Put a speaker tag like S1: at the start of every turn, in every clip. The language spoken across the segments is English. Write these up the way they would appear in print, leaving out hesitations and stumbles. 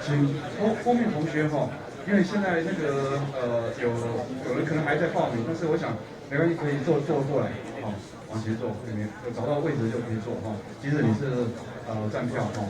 S1: 请后面同学哈，因为现在那个有人可能还在报名，但是我想没关系，可以坐过来，好，往前坐，里面有找到位置就可以坐哈。即使你是站票哈。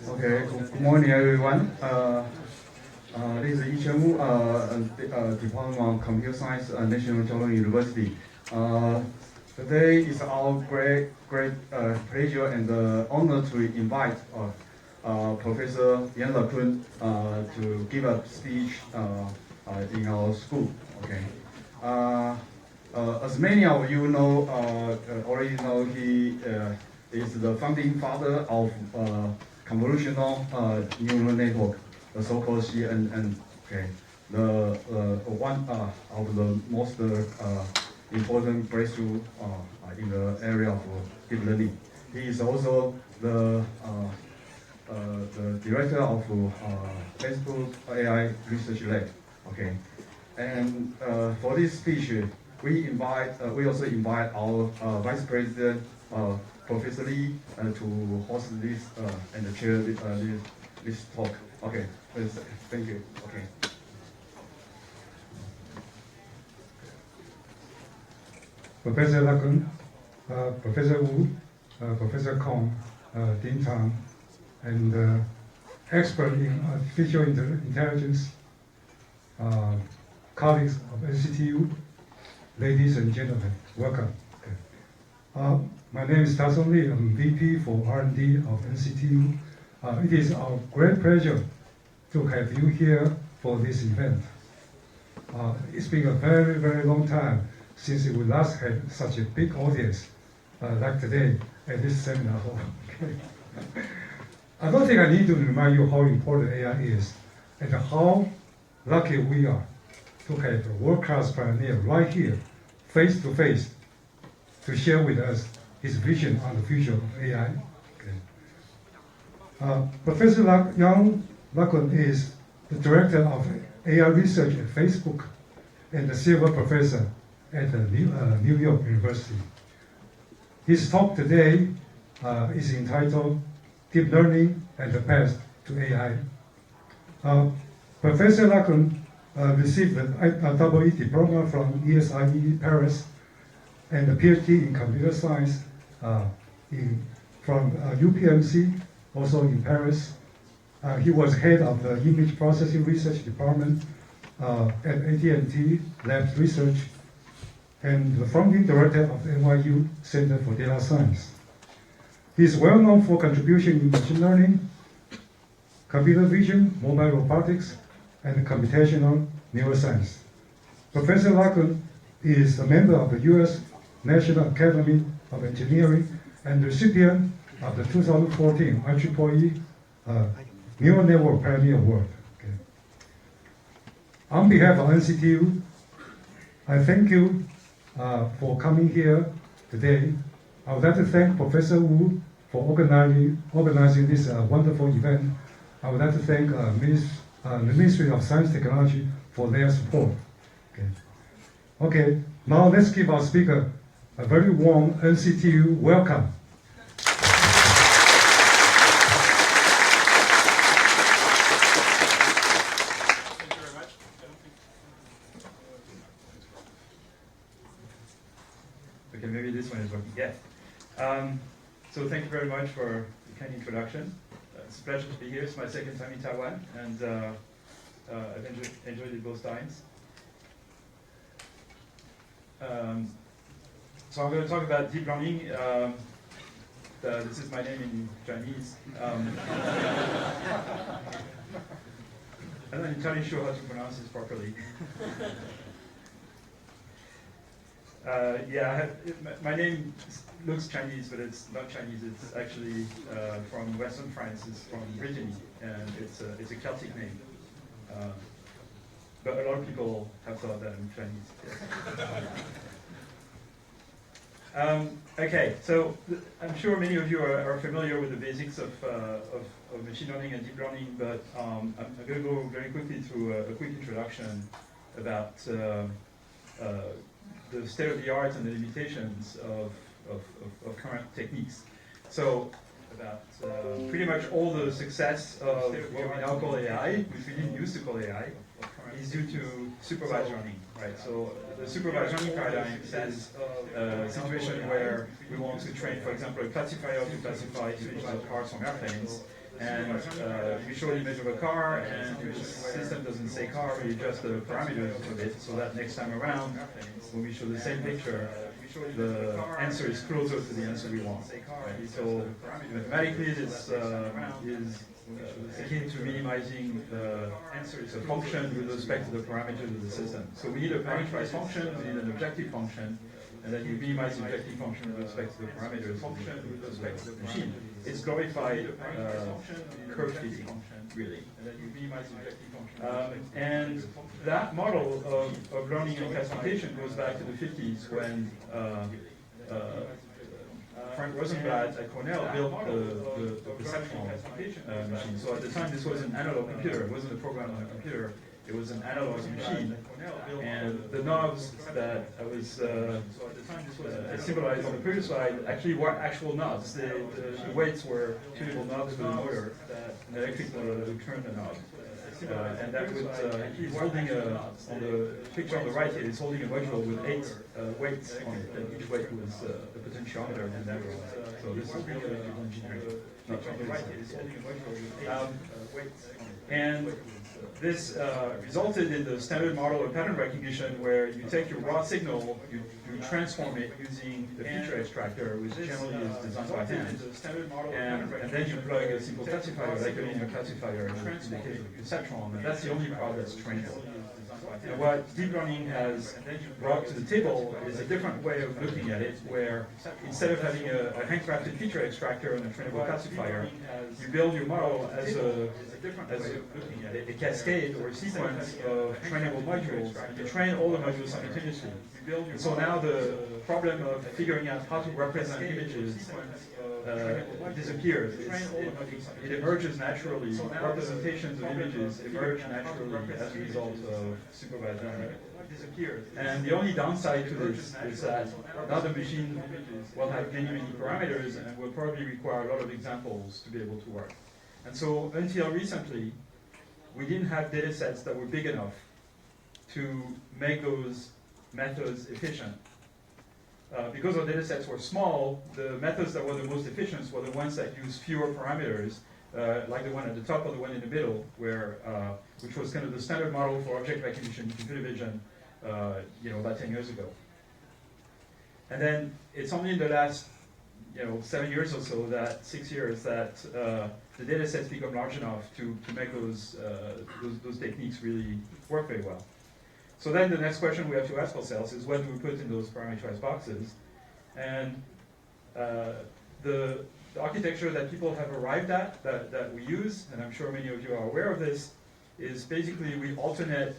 S1: Okay, good morning everyone. This is Yi Chen Wu, Department of Computer Science, National Children University. Today is our great pleasure and honor to invite Professor Yann LeCun to give a speech in our school. Okay. As many of you know, already know, he is the founding father of convolutional neural network, the so-called CNN. Okay, the one of the most important breakthrough in the area of deep learning. He is also the director of Facebook AI Research Lab. Okay, and for this speech, we also invite our Vice President, Professor Lee, to host this and chair this talk. Okay, please, thank you. Okay.
S2: Professor LeCun, Professor Wu, Professor Kong, Dean Tang, and expert in artificial intelligence, colleagues of NCTU, ladies and gentlemen, welcome. Okay. My name is Tasson Lee. I'm VP for R&D of NCTU. It is our great pleasure to have you here for this event. It's been a very, very long time since we last had such a big audience like today at this seminar hall. Okay. I don't think I need to remind you how important AI is and how lucky we are to have a world-class pioneer right here, face to face, to share with us his vision on the future of AI. Okay. Professor Yann LeCun is the director of AI research at Facebook and the silver professor at the New York University. His talk today is entitled Deep Learning and the Path to AI. Professor LeCun received a EE diploma from ESIE Paris and a PhD in computer science from UPMC, also in Paris. He was head of the image processing research department at AT&T Labs Research and the founding director of the NYU Center for Data Science. He is well known for contribution in machine learning, computer vision, mobile robotics, and computational neuroscience. Professor LeCun is a member of the U.S. National Academy of Engineering and the recipient of the 2014 IEEE Neural Network Pioneer Award. Okay. On behalf of NCTU, I thank you for coming here today. I would like to thank Professor Wu for organizing this wonderful event. I would like to thank the Ministry of Science and Technology for their support. Okay. Okay, now let's give our speaker a very warm NCTU welcome.
S3: Okay, maybe this one is working. Yeah. So thank you very much for the kind introduction. It's a pleasure to be here. It's my second time in Taiwan, and I've enjoyed it both times. So I'm going to talk about deep learning. This is my name in Chinese. I'm not entirely sure how to pronounce this properly. Yeah, my name looks Chinese, but it's not Chinese. It's actually from Western France. It's from Brittany, and it's a Celtic name. But a lot of people have thought that I'm Chinese. Yes. Okay, so I'm sure many of you are familiar with the basics of machine learning and deep learning, but I'm going to go very quickly through a quick introduction about the state of the art and the limitations of current techniques. So about pretty much all the success of what we now call AI, which we didn't used to call AI, is due to supervised learning, right? So the supervised learning paradigm is a situation where we want to train, for example, a classifier to classify images of cars from airplanes. And we show an image of a car, and the system doesn't say car, we adjust the parameters of it, so that next time around, when we show the same picture, the answer is closer to the answer we want. Right? So mathematically, this is akin to minimizing the function with respect to the parameters of the system. So we need a parameterized function, we need an objective function, and then you minimize the objective function with respect to the parameters function with respect to the machine. it's glorified curve fitting, really. And that model of learning and classification goes back to the 50s when Frank Rosenblatt at Cornell built the perceptual machine. So at the time, this was an analog computer. It wasn't a program on a computer. It was an analog machine. And the knobs that I was symbolized on the previous slide actually were actual knobs. The weights were tunable knobs with a motor, an electric motor that would turn the knob. And that would, he's holding on the picture on the right here, he's holding a module with 8 weights on it, and each weight was a potentiometer and that. So this is really electrical engineering. On the right here, he's holding a module with 8 weights on it. And this resulted in the standard model of pattern recognition where you take your raw signal, you transform it using the feature extractor, which generally is designed by hand, and then you plug a simple classifier, like a linear classifier, in the case of perceptron, and that's the only part that's trainable. And what deep learning has brought to the table is a different way of looking at it, where instead of having a handcrafted feature extractor and a trainable classifier, you build your model as a cascade or a sequence of trainable modules, and you train all the modules simultaneously. So now the problem of figuring out how to represent images disappears. It emerges naturally. Representations of images emerge naturally as a result of supervised learning. And the only downside to this is that now the machine will have many, many parameters and will probably require a lot of examples to be able to work. And so until recently, we didn't have data sets that were big enough to make those methods efficient. Because our data sets were small, the methods that were the most efficient were the ones that used fewer parameters, like the one at the top or the one in the middle, which was kind of the standard model for object recognition in computer vision, about 10 years ago. And then it's only in the last 7 years or so, 6 years, that the data sets become large enough to make those techniques really work very well. So then the next question we have to ask ourselves is, what do we put in those parameterized boxes? And the architecture that people have arrived at, that we use, and I'm sure many of you are aware of this, is basically we alternate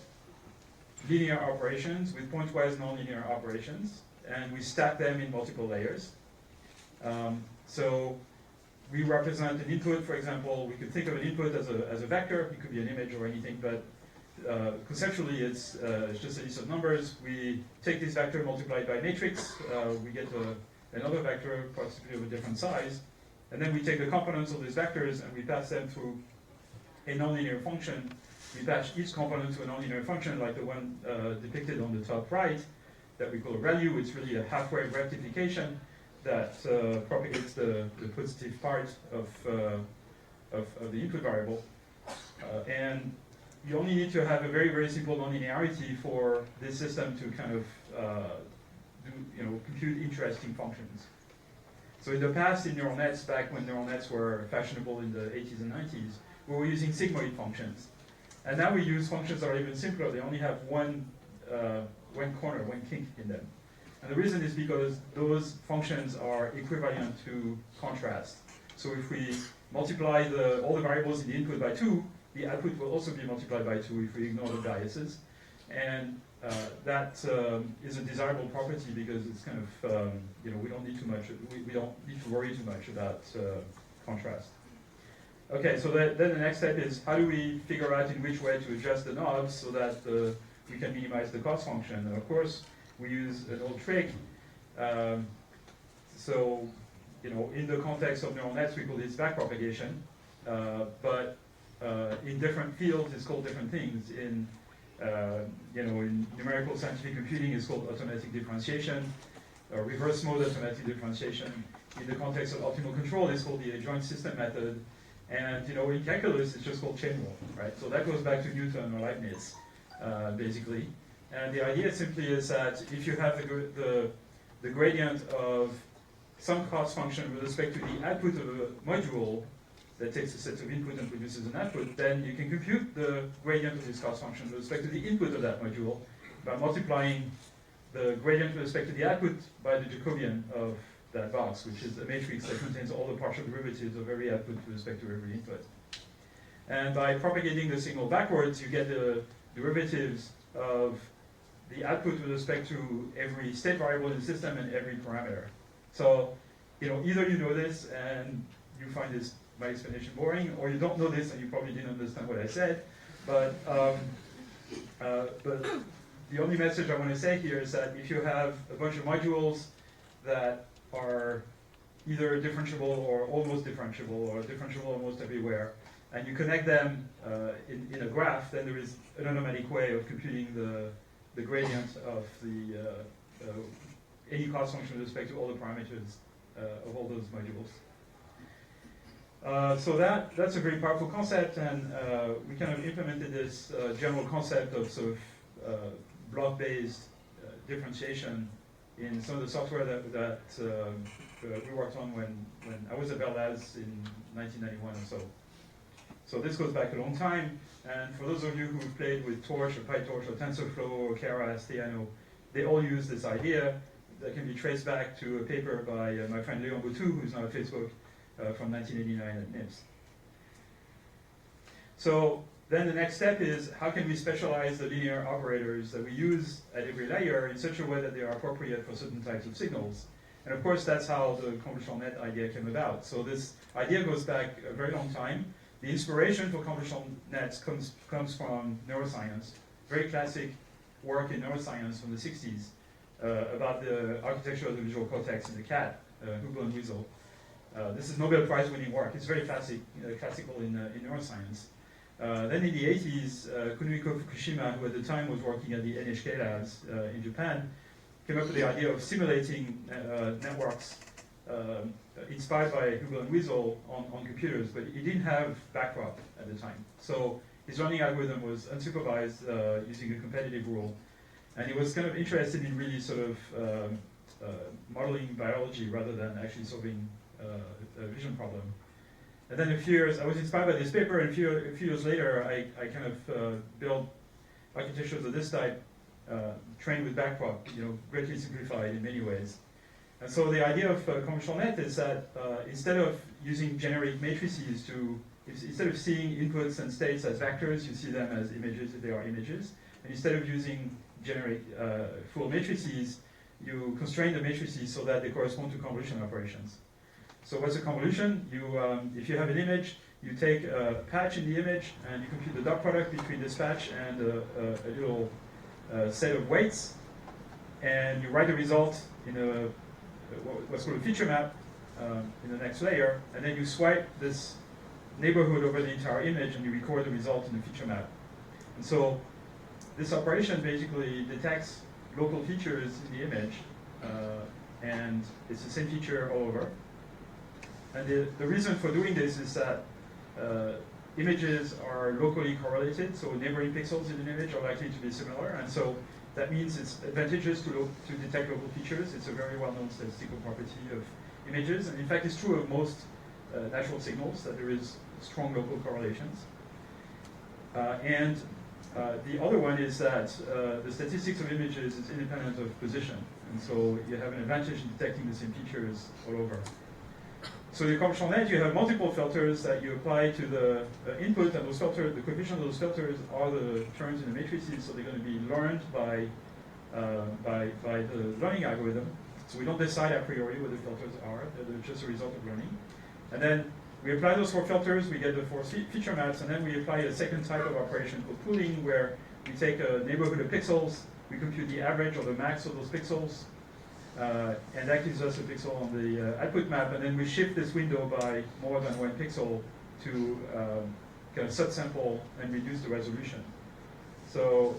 S3: linear operations with pointwise nonlinear operations, and we stack them in multiple layers. So we represent an input, for example. We could think of an input as a vector. It could be an image or anything, but conceptually it's just a list of numbers. We take this vector multiplied by matrix. We get another vector possibly of a different size. And then we take the components of these vectors and we pass them through a nonlinear function. We patch each component to a nonlinear function like the one depicted on the top right that we call a value. It's really a half-wave rectification that propagates the positive part of the input variable. And you only need to have a very, very simple nonlinearity for this system to kind of compute interesting functions. So in the past, in neural nets, back when neural nets were fashionable in the 80s and 90s, we were using sigmoid functions. And now we use functions that are even simpler. They only have one corner, one kink in them. And the reason is because those functions are equivalent to contrast. So if we multiply all the variables in the input by 2, the output will also be multiplied by 2 if we ignore the biases. And that is a desirable property because it's kind of, we don't need too much, we don't need to worry too much about contrast. Okay, so then the next step is how do we figure out in which way to adjust the knobs so that we can minimize the cost function. And of course, we use an old trick. So, in the context of neural nets, we call this backpropagation. But in different fields, it's called different things. In numerical scientific computing, it's called automatic differentiation, reverse mode automatic differentiation. In the context of optimal control, it's called the adjoint system method. And in calculus, it's just called chain rule, right? So that goes back to Newton or Leibniz, basically. And the idea simply is that if you have the gradient of some cost function with respect to the output of a module that takes a set of input and produces an output, then you can compute the gradient of this cost function with respect to the input of that module by multiplying the gradient with respect to the output by the Jacobian of that box, which is a matrix that contains all the partial derivatives of every output with respect to every input. And by propagating the signal backwards, you get the derivatives of the output with respect to every state variable in the system and every parameter. So, either you know this and you find this my explanation boring, or you don't know this and you probably didn't understand what I said. But the only message I want to say here is that if you have a bunch of modules that are either differentiable or almost differentiable, or differentiable almost everywhere, and you connect them in a graph, then there is an automatic way of computing the gradient of any cost function with respect to all the parameters of all those modules. So that's a very powerful concept, and we kind of implemented this general concept of sort of block-based differentiation in some of the software that we worked on when I was at Bell Labs in 1991 or so. So this goes back a long time, and for those of you who've played with Torch or PyTorch or TensorFlow or Keras, they all use this idea that can be traced back to a paper by my friend Leon Boutou, who's now at Facebook, from 1989 at NIPS. So then the next step is, how can we specialize the linear operators that we use at every layer in such a way that they are appropriate for certain types of signals? And of course, that's how the convolutional net idea came about. So this idea goes back a very long time. The inspiration for convolutional nets comes from neuroscience, very classic work in neuroscience from the 60s about the architecture of the visual cortex in the cat, Hubel and Wiesel. This is Nobel Prize winning work. It's very classical in neuroscience. Then in the 80s, Kunihiko Fukushima, who at the time was working at the NHK labs in Japan, came up with the idea of simulating networks inspired by Hubel and Wiesel on computers, but he didn't have backdrop at the time. So his learning algorithm was unsupervised using a competitive rule. And he was kind of interested in really sort of modeling biology rather than actually solving a vision problem. And then a few years, I was inspired by this paper, and a few years later, I kind of built architectures of this type, trained with backprop, greatly simplified in many ways. And so the idea of convolutional net is that instead of using generic matrices instead of seeing inputs and states as vectors, you see them as images if they are images. And instead of using generic full matrices, you constrain the matrices so that they correspond to convolution operations. So what's a convolution? If you have an image, you take a patch in the image and you compute the dot product between this patch and a little set of weights, and you write the result in what's called a feature map in the next layer, and then you swipe this neighborhood over the entire image and you record the result in the feature map. And so this operation basically detects local features in the image, and it's the same feature all over. And the reason for doing this is that images are locally correlated, so neighboring pixels in an image are likely to be similar, and so that means it's advantageous to detect local features. It's a very well-known statistical property of images, and in fact it's true of most natural signals that there is strong local correlations. And the other one is that the statistics of images is independent of position, and so you have an advantage in detecting the same features all over. So in convolutional net, you have multiple filters that you apply to the input, and those filters, the coefficient of those filters are the terms in the matrices, so they're going to be learned by the learning algorithm. So we don't decide a priori what the filters are, they're just a result of learning. And then we apply those 4 filters, we get the 4 feature maps, and then we apply a second type of operation called pooling, where we take a neighborhood of pixels, we compute the average or the max of those pixels, and that gives us a pixel on the output map, and then we shift this window by more than 1 pixel to kind of subsample and reduce the resolution. So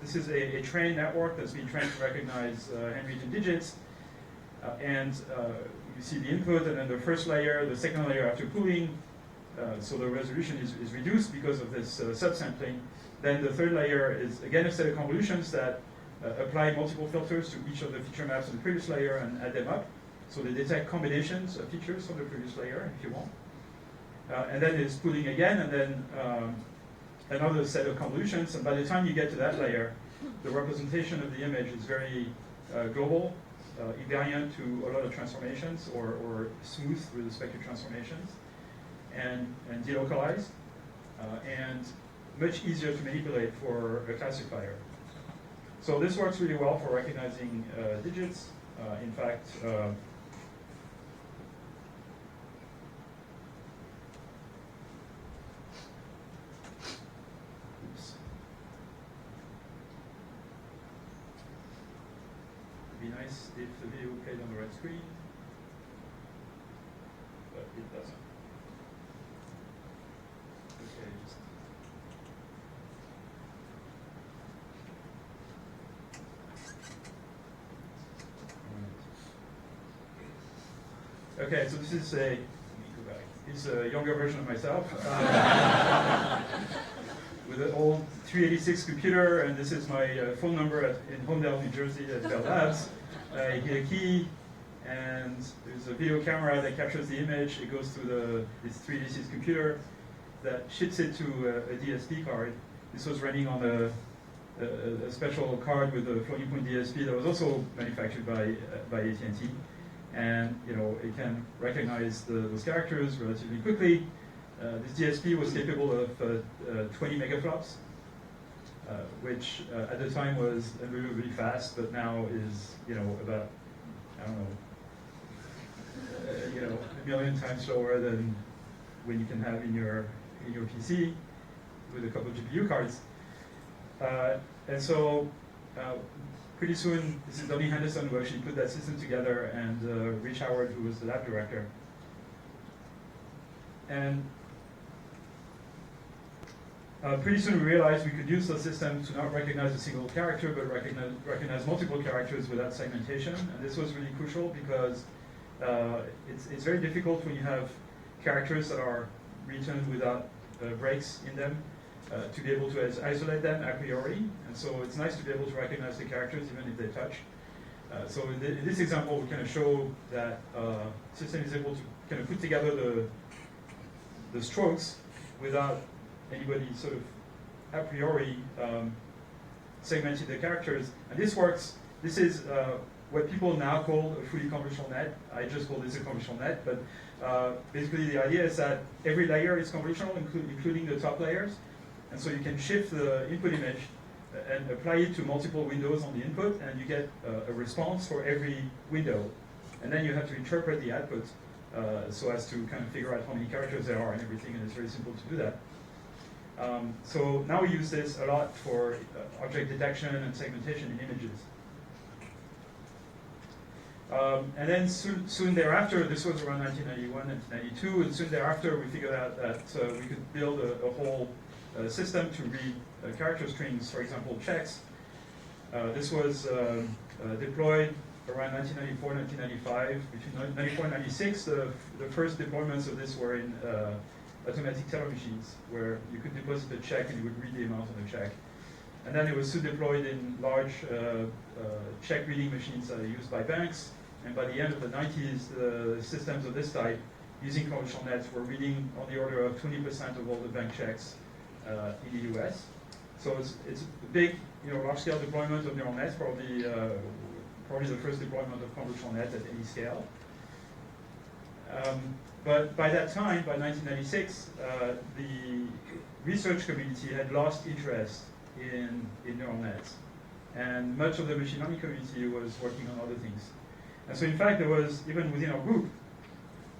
S3: this is a trained network that's been trained to recognize hand-written digits, and you see the input, and then the first layer, the second layer after pooling, so the resolution is reduced because of this subsampling. Then the third layer is again a set of convolutions that apply multiple filters to each of the feature maps of the previous layer and add them up. So they detect combinations of features from the previous layer, if you want. And then it's pooling again, and then another set of convolutions. And by the time you get to that layer, the representation of the image is very global. invariant to a lot of transformations, or smooth with respect to transformations, and delocalized, and much easier to manipulate for a classifier. So this works really well for recognizing digits. In fact, it'd be nice if the video played on the right screen, but it doesn't. Okay, just okay, so this is a, let me go back. It's a younger version of myself with an old 386 computer, and this is my phone number in Homedale, New Jersey at Bell Labs. I hit a key, and there's a video camera that captures the image. It goes through this 386 computer that ships it to a DSP card. This was running on a special card with a floating point DSP that was also manufactured by AT&T. And it can recognize those characters relatively quickly. This DSP was capable of 20 megaflops, which at the time was unbelievably fast, but now is about, I don't know, a million times slower than when you can have in your PC with a couple of GPU cards. And so pretty soon, this is Donnie Henderson who actually put that system together, and Rich Howard, who was the lab director. And pretty soon we realized we could use the system to not recognize a single character, but recognize multiple characters without segmentation. And this was really crucial because it's very difficult when you have characters that are written without breaks in them to be able to isolate them a priori. And so it's nice to be able to recognize the characters even if they touch. So in this example, we kind of show that the system is able to kind of put together the strokes without anybody sort of a priori segmenting the characters. And this works. This is what people now call a fully convolutional net. I just call this a convolutional net, but basically the idea is that every layer is convolutional, including the top layers. And so you can shift the input image and apply it to multiple windows on the input, and you get a response for every window. And then you have to interpret the output so as to kind of figure out how many characters there are and everything, and it's very simple to do that. So now we use this a lot for object detection and segmentation in images. And then soon thereafter, this was around 1991, 1992, and soon thereafter we figured out that we could build a whole system to read character strings, for example, checks. This was deployed around 1994, 1995. Between 94 and 96, the first deployments of this were in automatic teller machines, where you could deposit a check and you would read the amount on the check. And then it was soon deployed in large check reading machines that are used by banks. And by the end of the 90s, the systems of this type, using convolutional nets, were reading on the order of 20% of all the bank checks in the US. So it's a big, large-scale deployment of neural nets, probably the first deployment of convolutional nets at any scale. But by that time, by 1996, the research community had lost interest in neural nets. And much of the machine learning community was working on other things. And so in fact, there was, even within our group,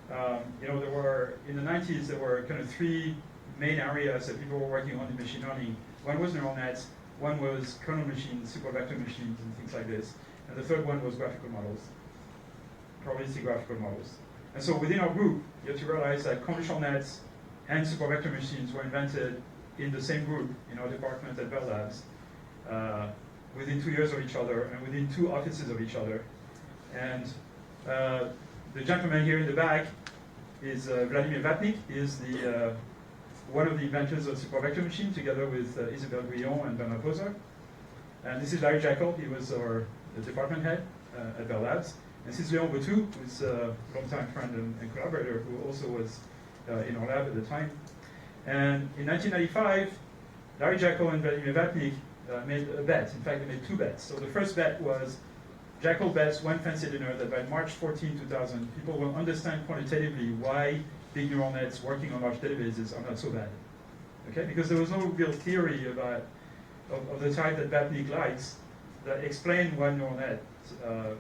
S3: there were, in the 90s, there were kind of three main areas that people were working on in machine learning. One was neural nets, one was kernel machines, supervector machines, and things like this. And the third one was graphical models, probabilistic graphical models. And so within our group, you have to realize that convolutional nets and supervector machines were invented in the same group in our department at Bell Labs within 2 years of each other and within 2 offices of each other. And the gentleman here in the back is Vladimir Vatnik. He is one of the inventors of supervector machine, together with Isabelle Guillon and Bernard Poser. And this is Larry Jekyll. He was our department head at Bell Labs. And this is Léon Boutou, who's a longtime friend and collaborator, who also was in our lab at the time. And in 1995, Larry Jekyll and Vladimir Vatnik made a bet. In fact, they made 2 bets. So the first bet was Jackal bets one fancy dinner that by March 14, 2000, people will understand quantitatively why big neural nets working on large databases are not so bad. Okay, because there was no real theory about of the type that Vapnik likes that explain why neural nets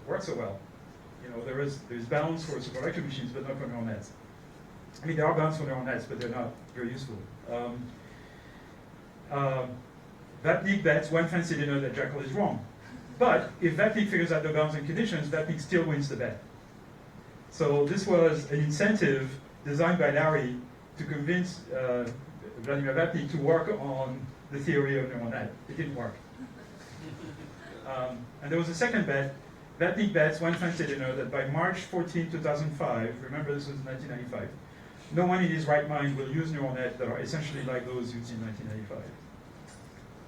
S3: work so well. You know, there's bounds for supervector machines, but not for neural nets. I mean, there are bounds for neural nets, but they're not very useful. Vapnik bets one fancy dinner that Jackal is wrong. But if Vapnik figures out the bounds and conditions, Vapnik still wins the bet. So this was an incentive designed by Larry to convince Vladimir Vapnik to work on the theory of neural net. It didn't work. And there was a second bet. Vapnik bets one fancy dinner that by March 14, 2005, remember this was 1995, no one in his right mind will use neural net that are essentially like those used in 1995.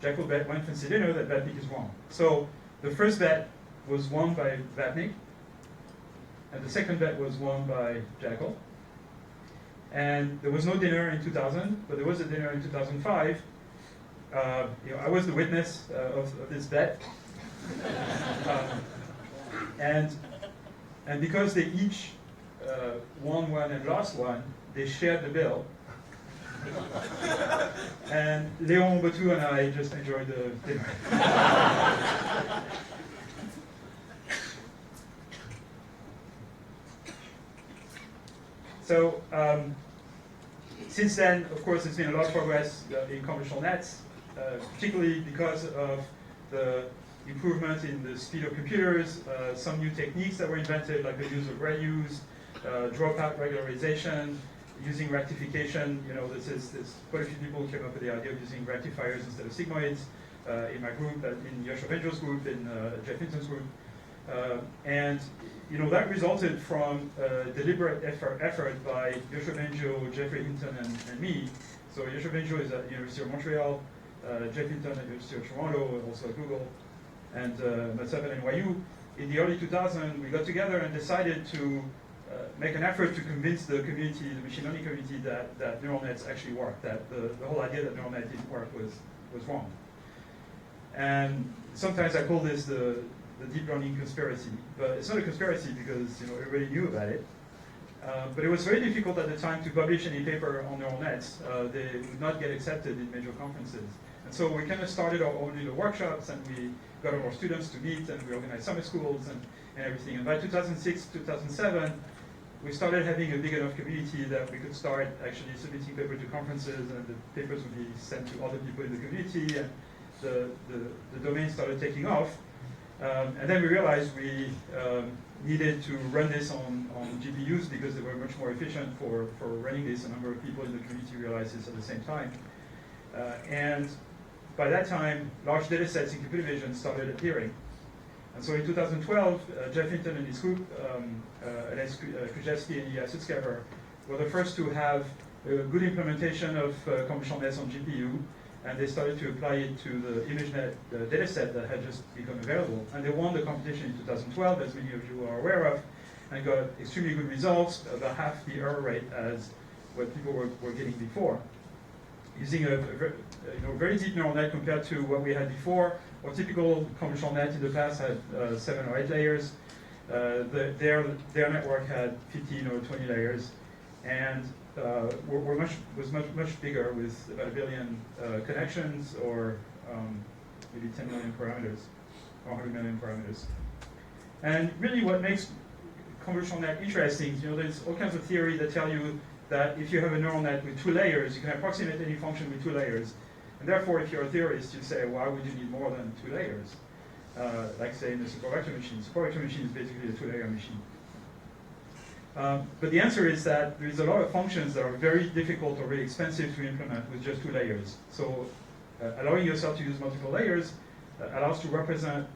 S3: Jackal bet one fancy dinner that Vapnik is wrong. So the first bet was won by Vapnik, and the second bet was won by Jackal. And there was no dinner in 2000, but there was a dinner in 2005. You know, I was the witness of this bet. And because they each won one and lost one, they shared the bill. And Léon Boutou and I just enjoyed the dinner. So since then, of course, there's been a lot of progress in convolutional nets, particularly because of the improvement in the speed of computers, some new techniques that were invented, like the use of reuse, dropout regularization, using rectification. You know, there's quite a few people who came up with the idea of using rectifiers instead of sigmoids in my group, in Yoshua Benjo's group, in Jeff Hinton's group. And you know, that resulted from deliberate effort by Yoshua Benjo, Jeffrey Hinton, and me. So Yoshua Benjo is at the University of Montreal, Jeff Hinton at the University of Toronto, also at Google, and myself at NYU. In the early 2000s, we got together and decided to make an effort to convince the community, the machine learning community, that neural nets actually work, that the whole idea that neural net didn't work was wrong. And sometimes I call this the deep learning conspiracy, but it's not a conspiracy because, you know, everybody knew about it. But it was very difficult at the time to publish any paper on neural nets. They would not get accepted in major conferences. And so we kind of started our own little workshops, and we got our students to meet, and we organized summer schools and everything. And by 2006, 2007, we started having a big enough community that we could start actually submitting papers to conferences, and the papers would be sent to other people in the community, and the domain started taking off. And then we realized we needed to run this on GPUs because they were much more efficient for running this. A number of people in the community realized this at the same time. And by that time, large data sets in computer vision started appearing. And so in 2012, Jeff Hinton and his group, Alex Krzyzewski and Ilya Sutskever, were the first to have a good implementation of convolutional nets on GPU. And they started to apply it to the ImageNet data set that had just become available. And they won the competition in 2012, as many of you are aware of, and got extremely good results, about half the error rate as what people were getting before. Using a very deep neural net compared to what we had before. Our typical convolutional net in the past had 7 or 8 layers. Their network had 15 or 20 layers. And was much bigger, with about 1 billion connections, or maybe 10 million parameters, or 100 million parameters. And really, what makes convolutional net interesting, you know, there's all kinds of theory that tell you that if you have a neural net with 2 layers, you can approximate any function with 2 layers. And therefore, if you're a theorist, you say, why would you need more than 2 layers? Like, say, in the supervector machine. Supervector machine is basically a 2-layer machine. But the answer is that there's a lot of functions that are very difficult or very expensive to implement with just 2 layers. So allowing yourself to use multiple layers allows to represent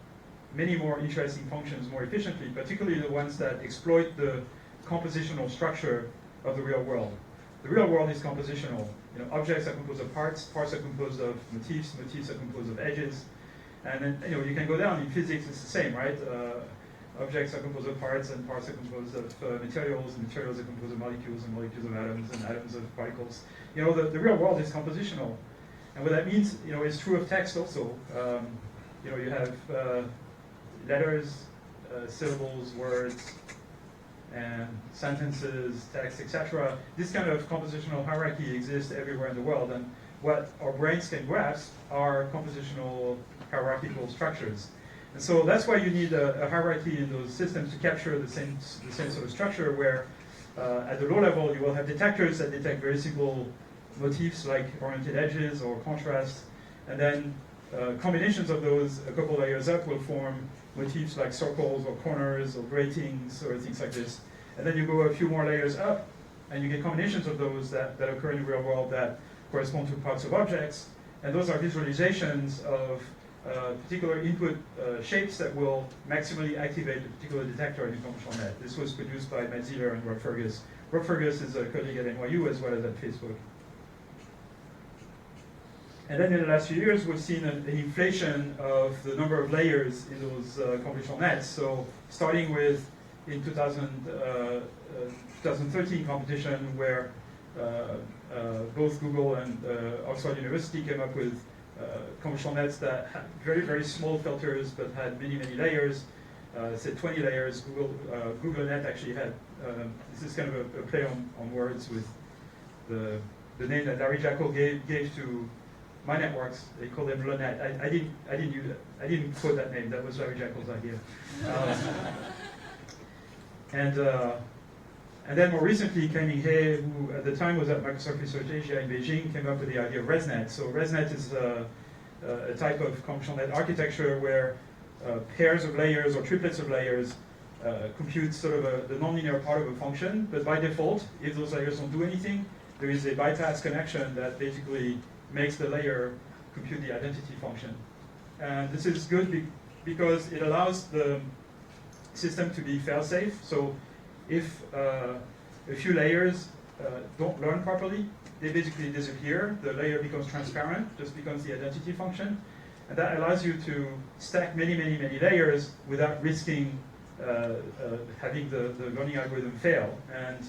S3: many more interesting functions more efficiently, particularly the ones that exploit the compositional structure of the real world. The real world is compositional. You know, objects are composed of parts, parts are composed of motifs, motifs are composed of edges. And then, you know, you can go down. In physics, it's the same, right? Objects are composed of parts, and parts are composed of materials, and materials are composed of molecules, and molecules of atoms, and atoms of particles. You know, the real world is compositional. And what that means, you know, is true of text also. You know, you have letters, syllables, words, and sentences, text, etc. This kind of compositional hierarchy exists everywhere in the world, and what our brains can grasp are compositional hierarchical structures. And so that's why you need a hierarchy in those systems to capture the same sort of structure where at the low level you will have detectors that detect very simple motifs like oriented edges or contrast, and then combinations of those a couple layers up will form motifs like circles or corners or gratings or things like this. And then you go a few more layers up and you get combinations of those that occur in the real world that correspond to parts of objects, and those are visualizations of particular input shapes that will maximally activate a particular detector in the convolutional net. This was produced by Matt Zieler and Rob Fergus. Rob Fergus is a colleague at NYU as well as at Facebook. And then in the last few years, we've seen an inflation of the number of layers in those convolutional nets. So starting with in 2013 competition where both Google and Oxford University came up with convolutional nets that had very, very small filters but had many, many layers, say 20 layers. Google Net actually had, this is kind of a play on words with the name that Larry Jackal gave to my networks. They call them LeNet. I didn't use it. I didn't quote that name. That was Larry Jackal's idea. And then more recently, Kai-Ming He, who at the time was at Microsoft Research Asia in Beijing, came up with the idea of ResNet. So ResNet is a type of convolutional net architecture where pairs of layers or triplets of layers compute sort of the nonlinear part of a function. But by default, if those layers don't do anything, there is a bypass connection that basically makes the layer compute the identity function. And this is good because it allows the system to be fail-safe. So if a few layers don't learn properly, they basically disappear. The layer becomes transparent, just becomes the identity function. And that allows you to stack many, many, many layers without risking having the learning algorithm fail. And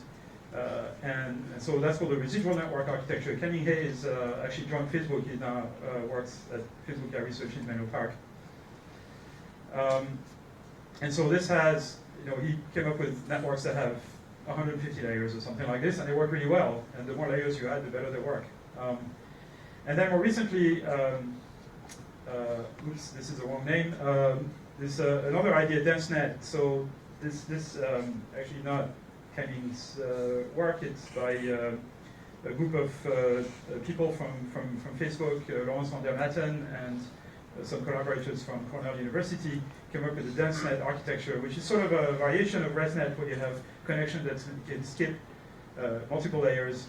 S3: so that's called the residual network architecture. Kai-Ming He is actually joined Facebook. He now works at Facebook Research in Menlo Park. And so this has, he came up with networks that have 150 layers or something like this, and they work really well. And the more layers you add, the better they work. And then more recently, oops, this is the wrong name. There's another idea, DenseNet. So this actually not Kai-Ming's work. It's by a group of people from Facebook, Lawrence van der Matten, and some collaborators from Cornell University came up with the DenseNet architecture, which is sort of a variation of ResNet, where you have connection that can skip multiple layers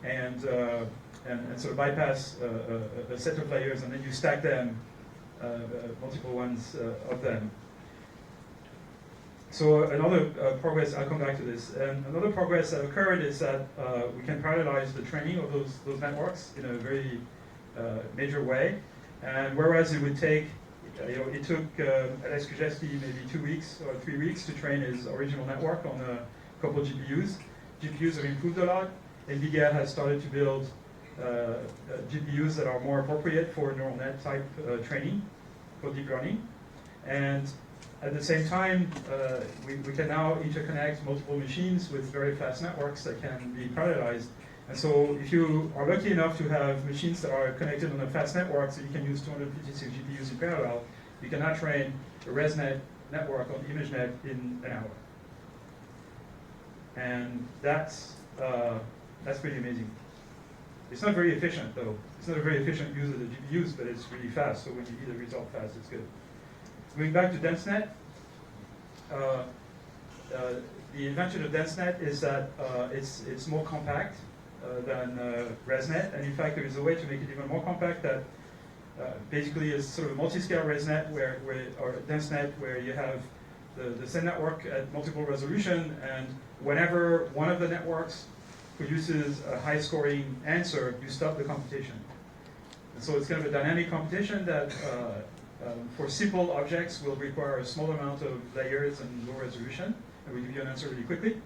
S3: and sort of bypass a set of layers, and then you stack them, multiple ones of them. So another progress, I'll come back to this, and another progress that occurred is that we can parallelize the training of those networks in a very major way. And whereas it would take, it took Alex Krzyzewski maybe 2 weeks or 3 weeks to train his original network on a couple of GPUs. GPUs have improved a lot. NVIDIA has started to build GPUs that are more appropriate for neural net type training, for deep learning. And at the same time, we can now interconnect multiple machines with very fast networks that can be parallelized. And so if you are lucky enough to have machines that are connected on a fast network, so you can use 256 GPUs in parallel, you can now train a ResNet network on ImageNet in an hour. And that's pretty amazing. It's not very efficient, though. It's not a very efficient use of the GPUs, but it's really fast. So when you need a result fast, it's good. Going back to DenseNet, the advantage of DenseNet is that it's more compact than ResNet, and in fact there is a way to make it even more compact that basically is sort of a multi-scale ResNet or DenseNet where you have the same network at multiple resolution, and whenever one of the networks produces a high-scoring answer, you stop the computation. And so it's kind of a dynamic computation that for simple objects will require a small amount of layers and low resolution, and we give you an answer really quickly.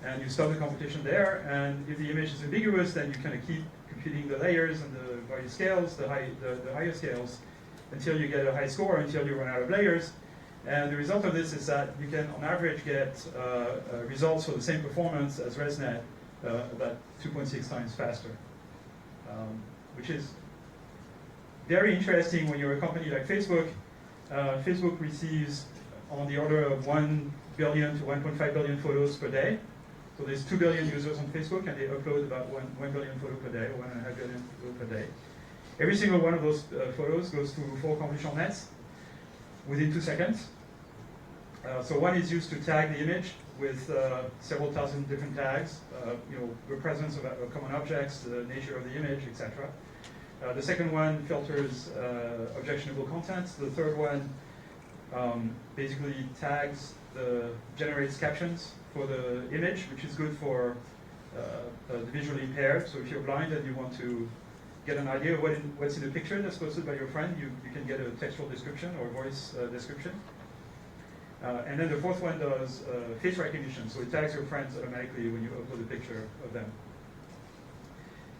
S3: And you stop the computation there, and if the image is ambiguous, then you kind of keep computing the layers and the various scales, the higher scales, until you get a high score, until you run out of layers. And the result of this is that you can, on average, get results for the same performance as ResNet about 2.6 times faster, which is very interesting when you're a company like Facebook. Facebook receives on the order of 1 billion to 1.5 billion photos per day. So there's 2 billion users on Facebook, and they upload about 1 billion photos per day, or 1.5 billion photos per day. Every single one of those photos goes to 4 convolutional nets within 2 seconds. So one is used to tag the image with several thousand different tags, the presence of common objects, the nature of the image, etc. The second one filters objectionable content. The third one basically generates captions for the image, which is good for the visually impaired. So if you're blind and you want to get an idea of what's in the picture that's posted by your friend, you can get a textual description or voice description. And then the fourth one does face recognition, so it tags your friends automatically when you upload a picture of them.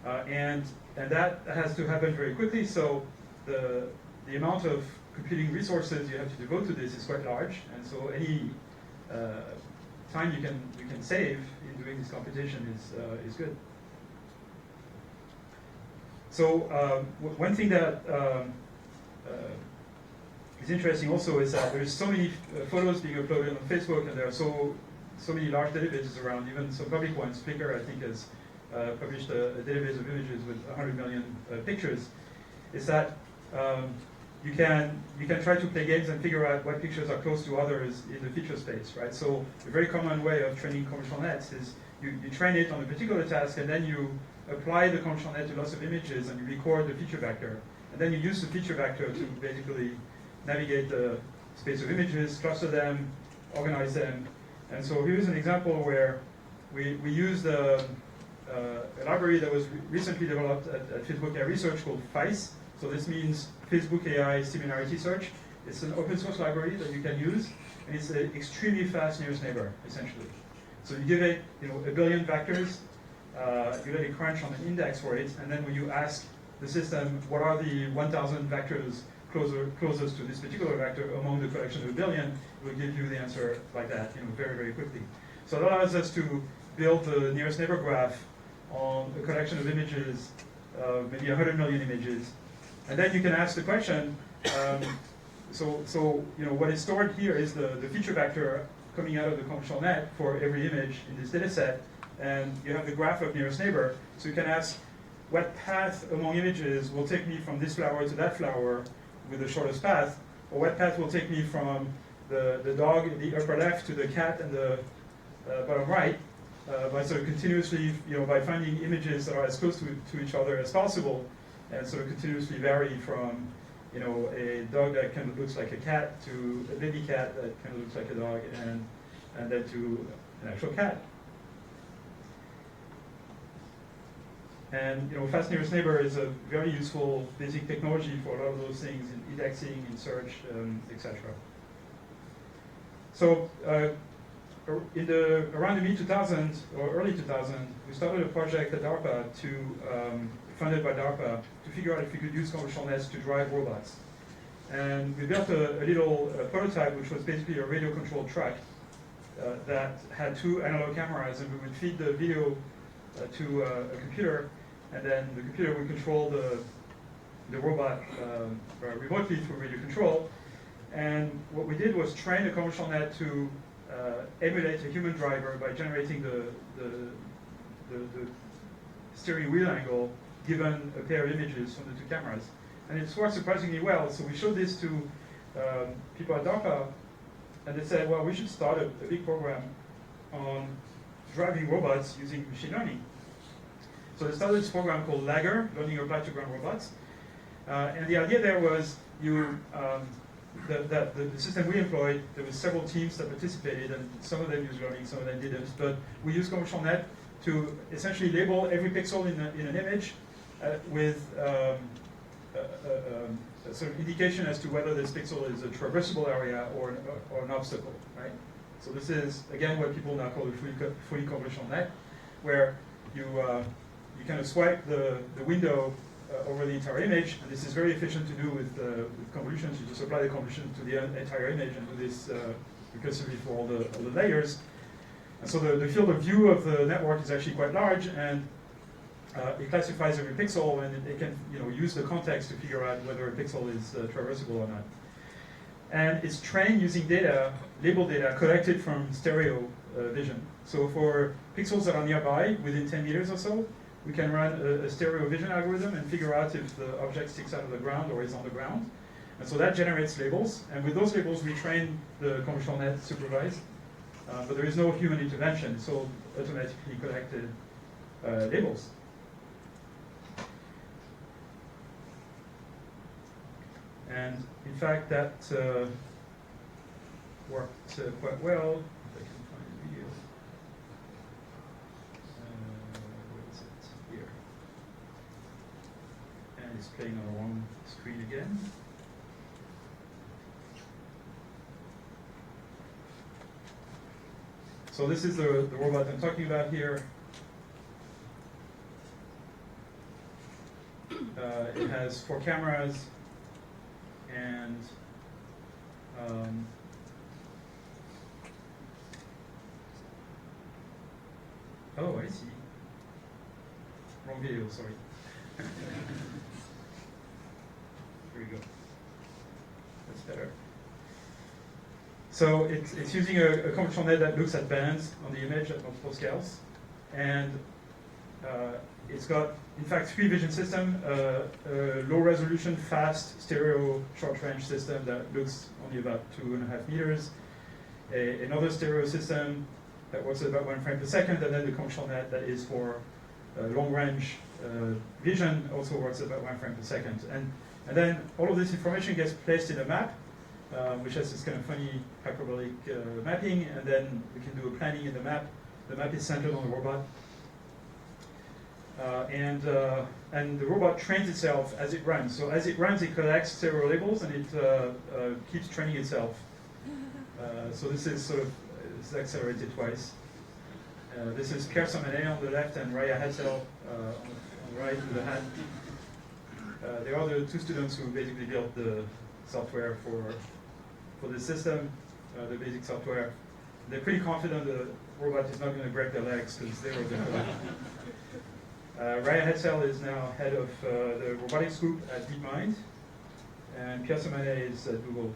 S3: And that has to happen very quickly, so the amount of computing resources you have to devote to this is quite large, and so any time you can save in doing this computation is good. So one thing that is interesting also is that there's so many photos being uploaded on Facebook, and there are so many large databases around, even some public ones. Flickr, I think, has published a database of images with 100 million pictures. Is that you can try to play games and figure out what pictures are close to others in the feature space, right? So a very common way of training convolutional nets is you train it on a particular task, and then you apply the convolutional net to lots of images, and you record the feature vector. And then you use the feature vector to basically navigate the space of images, cluster them, organize them. And so here's an example where we used a library that was recently developed at Facebook AI Research called FICE. So this means Facebook AI Similarity Search. It's an open source library that you can use, and it's an extremely fast nearest neighbor, essentially. So you give it 1 billion vectors, you let it crunch on an index for it, and then when you ask the system what are the 1,000 vectors closest to this particular vector among the collection of 1 billion, it will give you the answer like that, very, very quickly. So it allows us to build the nearest neighbor graph on a collection of images, maybe 100 million images, and then you can ask the question. So what is stored here is the feature vector coming out of the convolutional net for every image in this data set, and you have the graph of nearest neighbor. So you can ask what path among images will take me from this flower to that flower with the shortest path, or what path will take me from the dog in the upper left to the cat in the bottom right, by sort of continuously, by finding images that are as close to each other as possible, and sort of continuously vary from, a dog that kind of looks like a cat to a baby cat that kind of looks like a dog, and then to an actual cat. And fast nearest neighbor is a very useful basic technology for a lot of those things in indexing, in search, etc. So around the mid-2000s or early 2000s, we started a project at DARPA funded by DARPA to figure out if we could use convolutional nets to drive robots. And we built a little prototype, which was basically a radio-controlled truck that had 2 analog cameras, and we would feed the video to a computer, and then the computer would control the robot remotely through radio control. And what we did was train a convolutional net to emulate a human driver by generating the steering wheel angle given a pair of images from the 2 cameras. And it's worked surprisingly well. So we showed this to people at DARPA, and they said, well, we should start a big program on driving robots using machine learning. So they started this program called LAGGER, Learning Applied to Ground Robots. And the idea there was the system we employed, there were several teams that participated, and some of them used learning, some of them didn't. But we used convolutional net to essentially label every pixel in an image with a sort of indication as to whether this pixel is a traversable area or an obstacle, right? So this is, again, what people now call a fully convolutional net, where you kind of swipe the window over the entire image, and this is very efficient to do with convolutions. You just apply the convolution to the entire image and do this recursively for all the layers. And so the field of view of the network is actually quite large, and it classifies every pixel, and it can use the context to figure out whether a pixel is traversable or not. And it's trained using data, labeled data, collected from stereo vision. So for pixels that are nearby, within 10 meters or so, we can run a stereo vision algorithm and figure out if the object sticks out of the ground or is on the ground. And so that generates labels. And with those labels, we train the convolutional net supervised. But there is no human intervention. It's all automatically collected labels. And in fact, that worked quite well. If I can find a video. Where is it? Here. And it's playing on the wrong screen again. So this is the robot I'm talking about here. It has 4 cameras and oh, I see. Wrong video, sorry. Here we go. That's better. So it's using a convolutional net that looks at bands on the image at multiple scales. And it's got, in fact, 3 vision systems, a low resolution, fast, stereo, short range system that looks only about 2.5 meters, another stereo system that works at about 1 frame per second, and then the convolutional net that is for long range vision also works at about 1 frame per second. And then all of this information gets placed in a map, which has this kind of funny hyperbolic mapping, and then we can do a planning in the map. The map is centered on the robot. And the robot trains itself as it runs. So as it runs, it collects stereo labels, and it keeps training itself. So this is sort of accelerated twice. This is Pierre Samanet on the left and Raya Hetzel on the right with the hand. They are the 2 students who basically built the software for this system, the basic software. They're pretty confident the robot is not going to break their legs because they wrote the code. Raya Hetzel is now head of the robotics group at DeepMind, and Pierre Samanet is at Google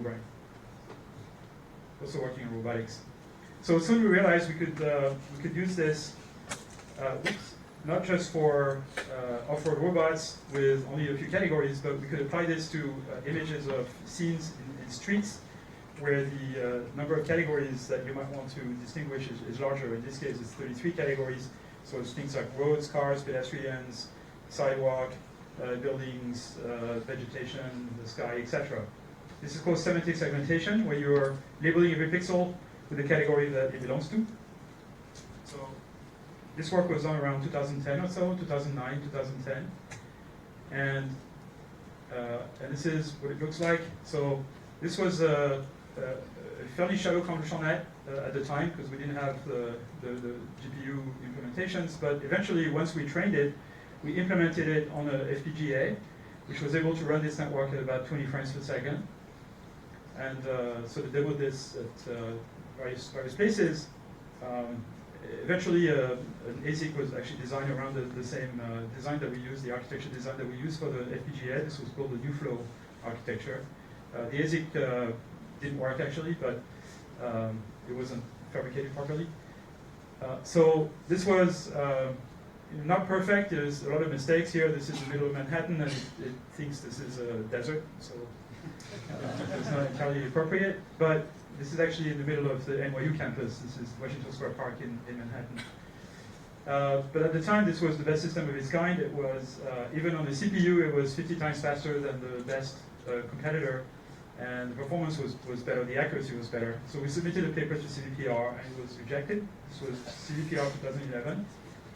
S3: Brain, also working on robotics. So soon we realized we could use this not just for off-road robots with only a few categories, but we could apply this to images of scenes in streets where the number of categories that you might want to distinguish is larger. In this case, it's 33 categories. So it's things like roads, cars, pedestrians, sidewalk, buildings, vegetation, the sky, etc. This is called semantic segmentation, where you're labeling every pixel with the category that it belongs to. So this work was done around 2010 or so, 2009, 2010. And this is what it looks like. So this was a fairly shallow convolutional net at the time, because we didn't have the GPU implementations. But eventually, once we trained it, we implemented it on a FPGA, which was able to run this network at about 20 frames per second. And so they demoed this at various places. Eventually, an ASIC was actually designed around the same design that we used, the architecture design that we used for the FPGA. This was called the NewFlow architecture. The ASIC didn't work actually, but it wasn't fabricated properly. So this was not perfect. There's a lot of mistakes here. This is the middle of Manhattan, and it thinks this is a desert, so it's not entirely appropriate. But this is actually in the middle of the NYU campus. This is Washington Square Park in Manhattan. But at the time, this was the best system of its kind. It was, even on the CPU, it was 50 times faster than the best competitor. And the performance was better, the accuracy was better. So we submitted a paper to CVPR, and it was rejected. This was CVPR 2011.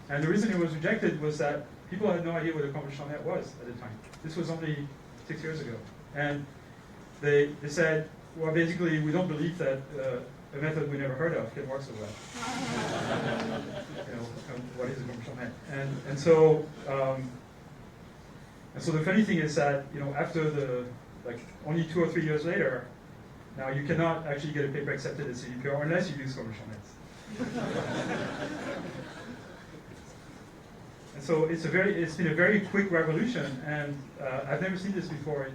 S3: And the reason it was rejected was that people had no idea what a convolutional net was at the time. This was only 6 years ago. And they said, well, basically, we don't believe that a method we never heard of can work so well. What is a convolutional net? And so And so the funny thing is that, after only 2 or 3 years later, now you cannot actually get a paper accepted as CVPR unless you use commercial nets. And so it's been a very quick revolution, and I've never seen this before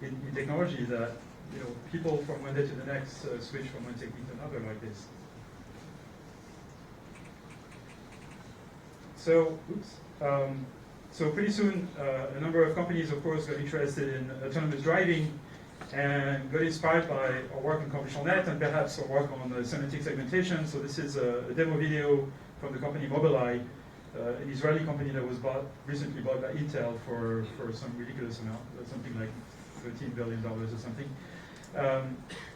S3: in technology, that people from one day to the next switch from one technique to another like this. So, so pretty soon, a number of companies, of course, got interested in autonomous driving and got inspired by our work on convolutional net and perhaps our work on semantic segmentation. So this is a demo video from the company Mobileye, an Israeli company that was recently bought by Intel for some ridiculous amount, something like $13 billion or something.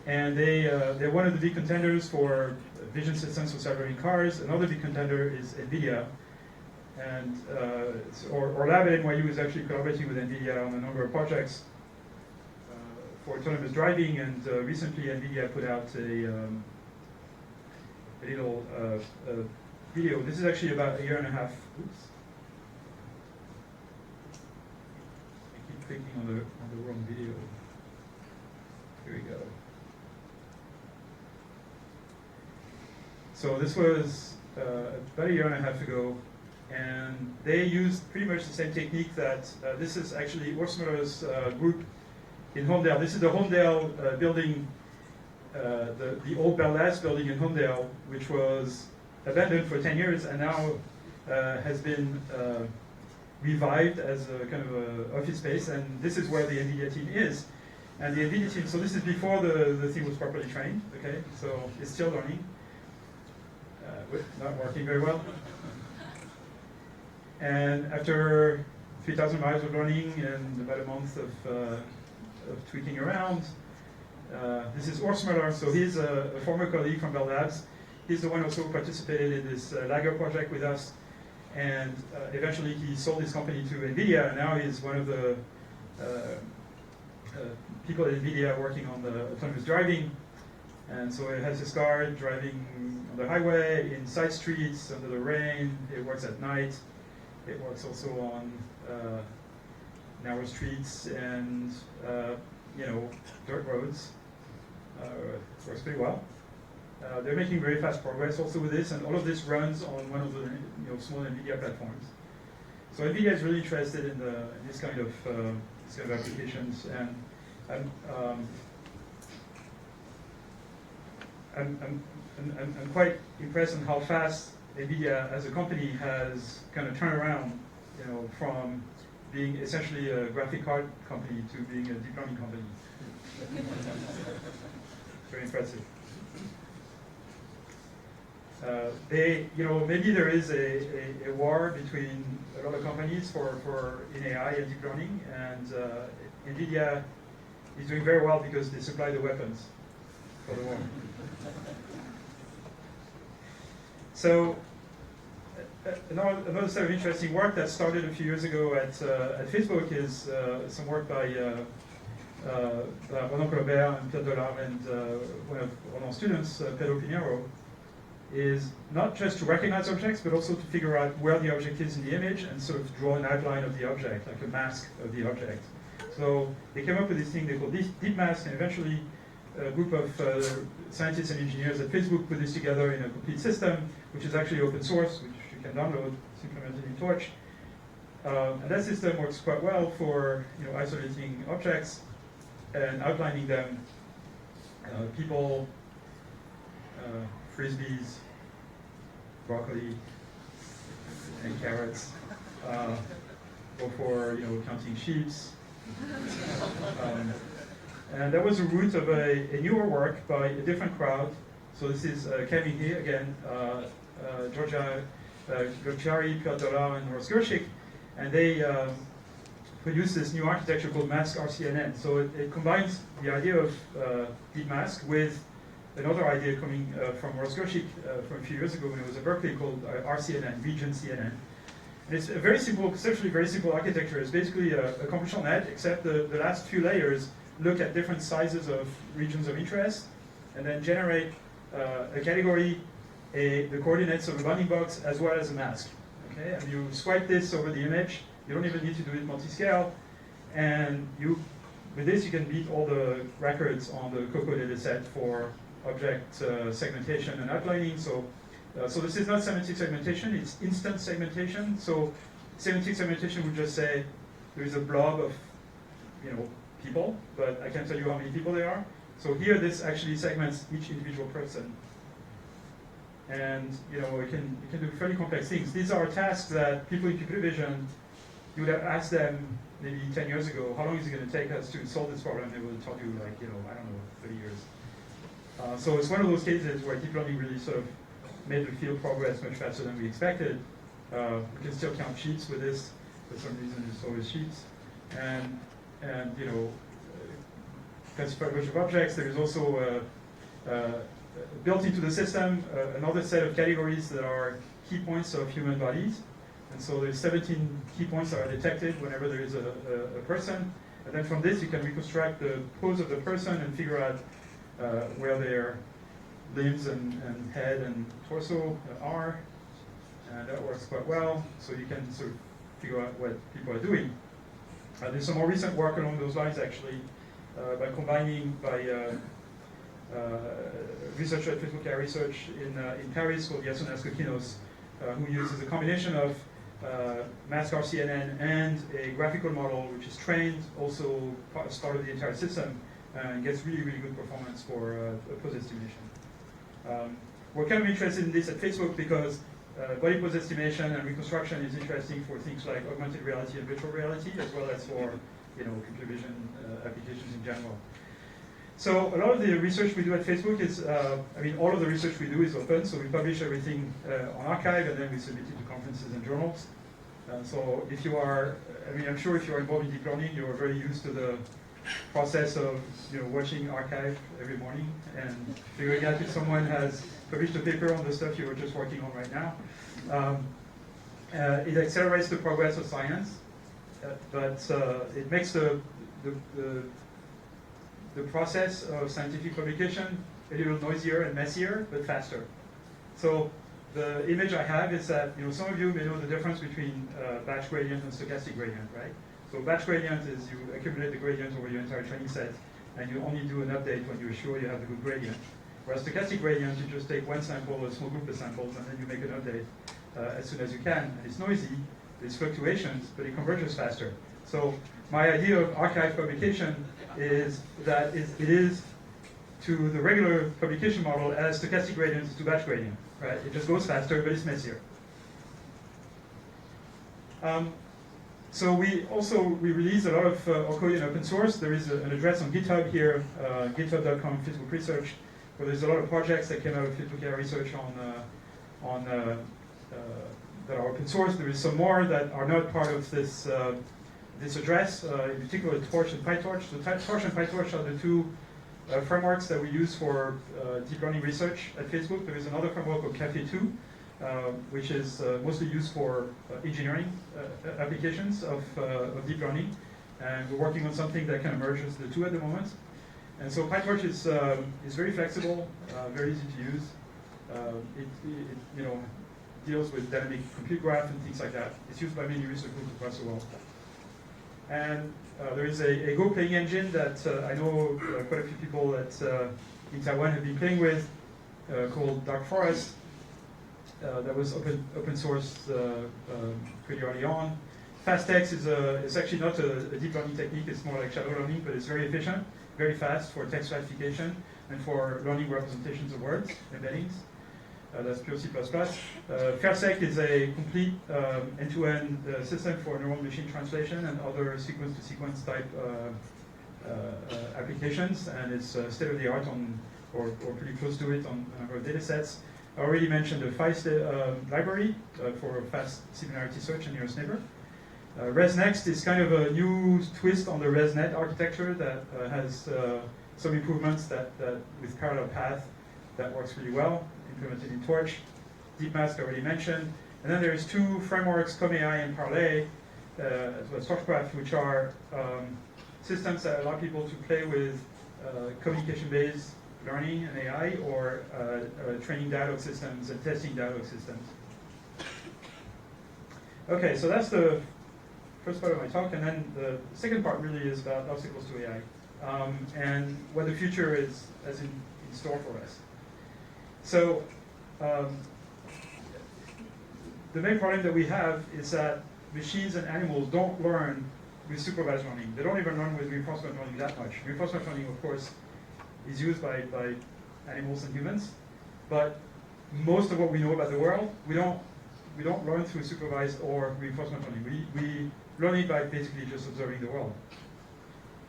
S3: And they're one of the big contenders for vision systems for self-driving cars. Another big contender is NVIDIA. And our lab at NYU is actually collaborating with NVIDIA on a number of projects for autonomous driving. And recently NVIDIA put out a little video. This is actually about 1.5 years. Oops. I keep clicking on the wrong video. Here we go. So this was about 1.5 years ago, and they used pretty much the same technique that this is actually Ursula's group in Homedale. This is the Homedale building, the old Bell Labs building in Homedale, which was abandoned for 10 years and now has been revived as a kind of a office space, and this is where the NVIDIA team is. And the NVIDIA team, so this is before the thing was properly trained, okay? So it's still learning, not working very well. And after 3,000 miles of learning and about a month of tweaking around, this is Urs Müller, so he's a former colleague from Bell Labs. He's the one also who participated in this Lager project with us, and eventually he sold his company to NVIDIA, and now he's one of the people at NVIDIA working on the autonomous driving. And so he has his car driving on the highway, in side streets, under the rain. It works at night. It works also on narrow streets and dirt roads. It works pretty well. They're making very fast progress also with this, and all of this runs on one of the small NVIDIA platforms. So NVIDIA is really interested in this kind of applications, and I'm quite impressed on how fast NVIDIA as a company has kind of turned around, from being essentially a graphic card company to being a deep learning company. Very impressive. Maybe there is a war between a lot of companies in AI and deep learning, and NVIDIA is doing very well because they supply the weapons for the war. So another set of interesting work that started a few years ago at Facebook is some work by Renan Colbert and Pierre Dollard and one of our students, Pedro Pinheiro, is not just to recognize objects, but also to figure out where the object is in the image and sort of draw an outline of the object, like a mask of the object. So they came up with this thing they call deep mask, and eventually a group of scientists and engineers at Facebook put this together in a complete system, which is actually open source, which you can download. It's implemented in Torch. And that system works quite well for isolating objects and outlining them. People, frisbees, broccoli, and carrots, or for counting sheep. And that was the root of a newer work by a different crowd. So this is Kevin here again, Georgia Gocciari, Pierre Dollard, and Urs Gershik, and they produced this new architecture called Mask RCNN. So it combines the idea of deep mask with another idea coming from Urs Gershik from a few years ago when it was at Berkeley called RCNN, Region CNN. And it's a very simple, conceptually very simple architecture. It's basically a convolutional net, except the last few layers look at different sizes of regions of interest, and then generate a category, the coordinates of a bounding box, as well as a mask. Okay, and you swipe this over the image, You don't even need to do it multi-scale. And with this, you can beat all the records on the COCO dataset for object segmentation and outlining. So this is not semantic segmentation, it's instant segmentation. So semantic segmentation would just say there is a blob of people, but I can't tell you how many people there are. So here, this actually segments each individual person. And it can do fairly complex things. These are tasks that people in computer vision, you would have asked them maybe 10 years ago, how long is it going to take us to solve this problem? They would have told you, like, I don't know, 30 years. So it's one of those cases where deep learning really sort of made the field progress much faster than we expected. We can still count sheets with this. For some reason, it's always sheets. And classify a bunch of objects. There is also built into the system another set of categories that are key points of human bodies. And so there's 17 key points that are detected whenever there is a person. And then from this, you can reconstruct the pose of the person and figure out where their limbs and head and torso are. And that works quite well. So you can sort of figure out what people are doing. There's some more recent work along those lines, actually, by combining researcher at Facebook AI Research in Paris called Yasunas Kokinos, who uses a combination of mask RCNN and a graphical model, which is trained also as part of the entire system, and gets really, really good performance for pose estimation. We're kind of interested in this at Facebook because body pose estimation and reconstruction is interesting for things like augmented reality and virtual reality, as well as for computer vision applications in general. So a lot of the research we do at Facebook is, all of the research we do is open, so we publish everything on archive, and then we submit it to conferences and journals. So if you are, I'm sure if you are involved in deep learning, you are very used to the process of watching archive every morning and figuring out if someone has published a paper on the stuff you were just working on right now. It accelerates the progress of science, but it makes the process of scientific publication a little noisier and messier, but faster. So the image I have is that some of you may know the difference between batch gradient and stochastic gradient, right? So batch gradient is you accumulate the gradient over your entire training set, and you only do an update when you're sure you have a good gradient. Whereas stochastic gradient, you just take one sample, a small group of samples, and then you make an update as soon as you can. And it's noisy, there's fluctuations, but it converges faster. So my idea of archive publication is that it is to the regular publication model as stochastic gradient is to batch gradient, right? It just goes faster, but it's messier. So we release a lot of our code in open source. There is an address on GitHub here, github.com Facebook Research, where there's a lot of projects that came out of Facebook AI Research that are open source. There is some more that are not part of this this address, in particular Torch and PyTorch. So Torch and PyTorch are the two frameworks that we use for deep learning research at Facebook. There is another framework called Café2, which is mostly used for engineering applications of deep learning. And we're working on something that kind of merges the two at the moment. And so PyTorch is very flexible, very easy to use. It deals with dynamic compute graph and things like that. It's used by many research groups across the world. And there is a Go playing engine that I know quite a few people in Taiwan have been playing with, called Dark Forest. That was open source pretty early on. FastText is actually not a deep learning technique, it's more like shadow learning, but it's very efficient, very fast for text classification and for learning representations of words, embeddings. That's pure C++. FairSec is a complete end-to-end system for neural machine translation and other sequence-to-sequence type applications, and it's state-of-the-art or pretty close to it on a number of data sets. I already mentioned the FAIST library for fast similarity search and nearest neighbor. ResNext is kind of a new twist on the ResNet architecture that has some improvements that with parallel path that works really well, implemented in Torch. DeepMask I already mentioned. And then there's two frameworks, ComAI and Parlay, as well as Torchcraft, which are systems that allow people to play with communication-based learning and AI, or training dialogue systems and testing dialogue systems. Okay, so that's the first part of my talk, and then the second part really is about obstacles to AI and what the future is in store for us. So the main problem that we have is that machines and animals don't learn with supervised learning. They don't even learn with reinforcement learning that much. Reinforcement learning, of course, is used by animals and humans, but most of what we know about the world, we don't learn through supervised or reinforcement learning. We learn it by basically just observing the world.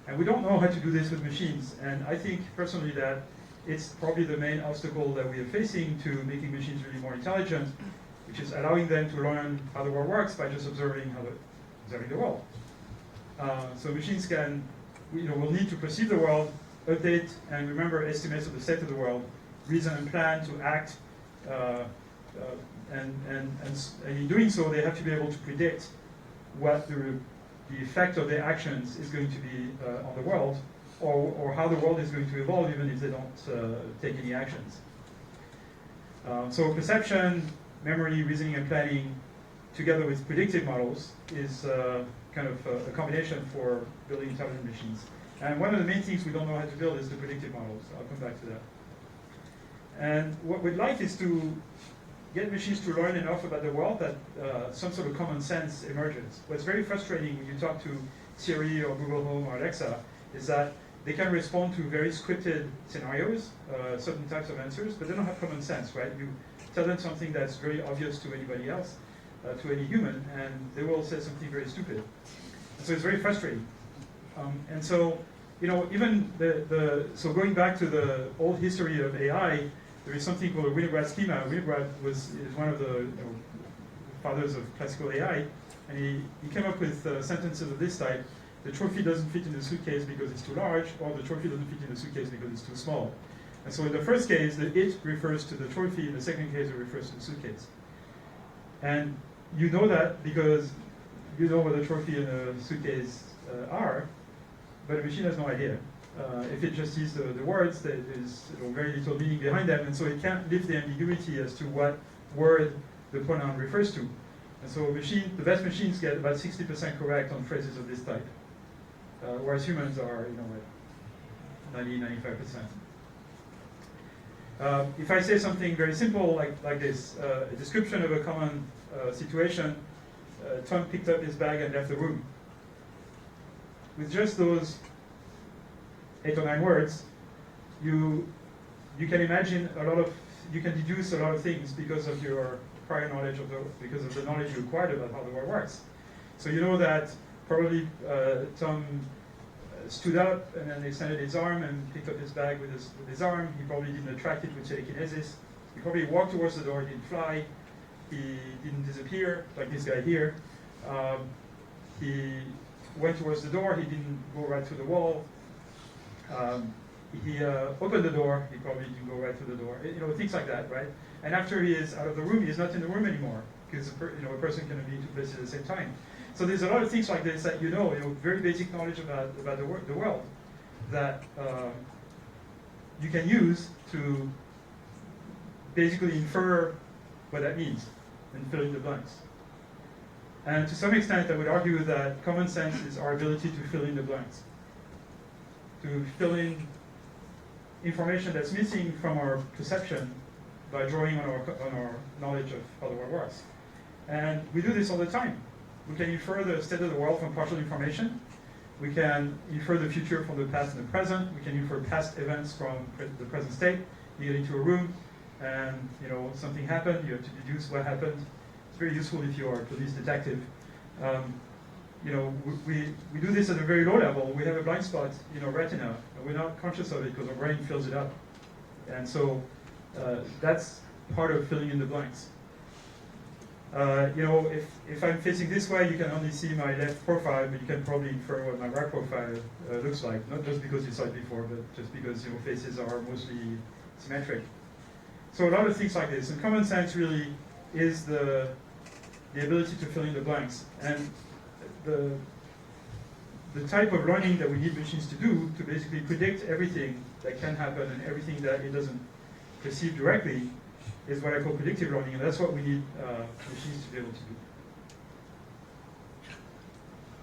S3: And we don't know how to do this with machines. And I think personally that it's probably the main obstacle that we are facing to making machines really more intelligent, which is allowing them to learn how the world works by just observing the world. So machines will need to perceive the world, update and remember estimates of the state of the world, reason and plan to act, and in doing so, they have to be able to predict what the effect of their actions is going to be on the world, or how the world is going to evolve, even if they don't take any actions. So perception, memory, reasoning, and planning, together with predictive models, is kind of a combination for building intelligent machines. And one of the main things we don't know how to build is the predictive models. I'll come back to that. And what we'd like is to get machines to learn enough about the world that some sort of common sense emerges. What's very frustrating when you talk to Siri or Google Home or Alexa is that they can respond to very scripted scenarios, certain types of answers, but they don't have common sense, right? You tell them something that's very obvious to anybody else, to any human, and they will say something very stupid. And so it's very frustrating. And so, even so going back to the old history of AI, there is something called a Winograd schema. Winograd is one of the fathers of classical AI, and he came up with sentences of this type: the trophy doesn't fit in the suitcase because it's too large, or the trophy doesn't fit in the suitcase because it's too small. And so in the first case, the it refers to the trophy, in the second case, it refers to the suitcase. And you know that because you know what the trophy and the suitcase are, but the machine has no idea. If it just sees the words, there is very little meaning behind them, and so it can't lift the ambiguity as to what word the pronoun refers to. And so the best machines get about 60% correct on phrases of this type, whereas humans are, at 90–95%. If I say something very simple like this, a description of a common situation, Tom picked up his bag and left the room. With just those 8 or 9 words, you can imagine you can deduce a lot of things because of your prior knowledge because of the knowledge you acquired about how the world works. So you know that probably Tom stood up and then extended his arm and picked up his bag with his arm. He probably didn't attract it with telekinesis. He probably walked towards the door, he didn't fly. He didn't disappear, like this guy here. He went towards the door, he didn't go right through the wall. He opened the door, he probably didn't go right through the door. Things like that, right? And after he is out of the room, he is not in the room anymore, because a person can be in 2 places at the same time. So there's a lot of things like this that very basic knowledge about the world that you can use to basically infer what that means and fill in the blanks. And to some extent, I would argue that common sense is our ability to fill in the blanks, to fill in information that's missing from our perception by drawing on our knowledge of how the world works. And we do this all the time. We can infer the state of the world from partial information. We can infer the future from the past and the present. We can infer past events from the present state. You get into a room, and something happened. You have to deduce what happened. It's very useful if you are a police detective. We do this at a very low level. We have a blind spot in our retina, and we're not conscious of it because our brain fills it up. And so that's part of filling in the blanks. If I'm facing this way, you can only see my left profile, but you can probably infer what my right profile looks like. Not just because you saw it before, but just because faces are mostly symmetric. So a lot of things like this. And common sense really is the ability to fill in the blanks. And the type of learning that we need machines to do to basically predict everything that can happen and everything that it doesn't perceive directly is what I call predictive learning, and that's what we need machines to be able to do.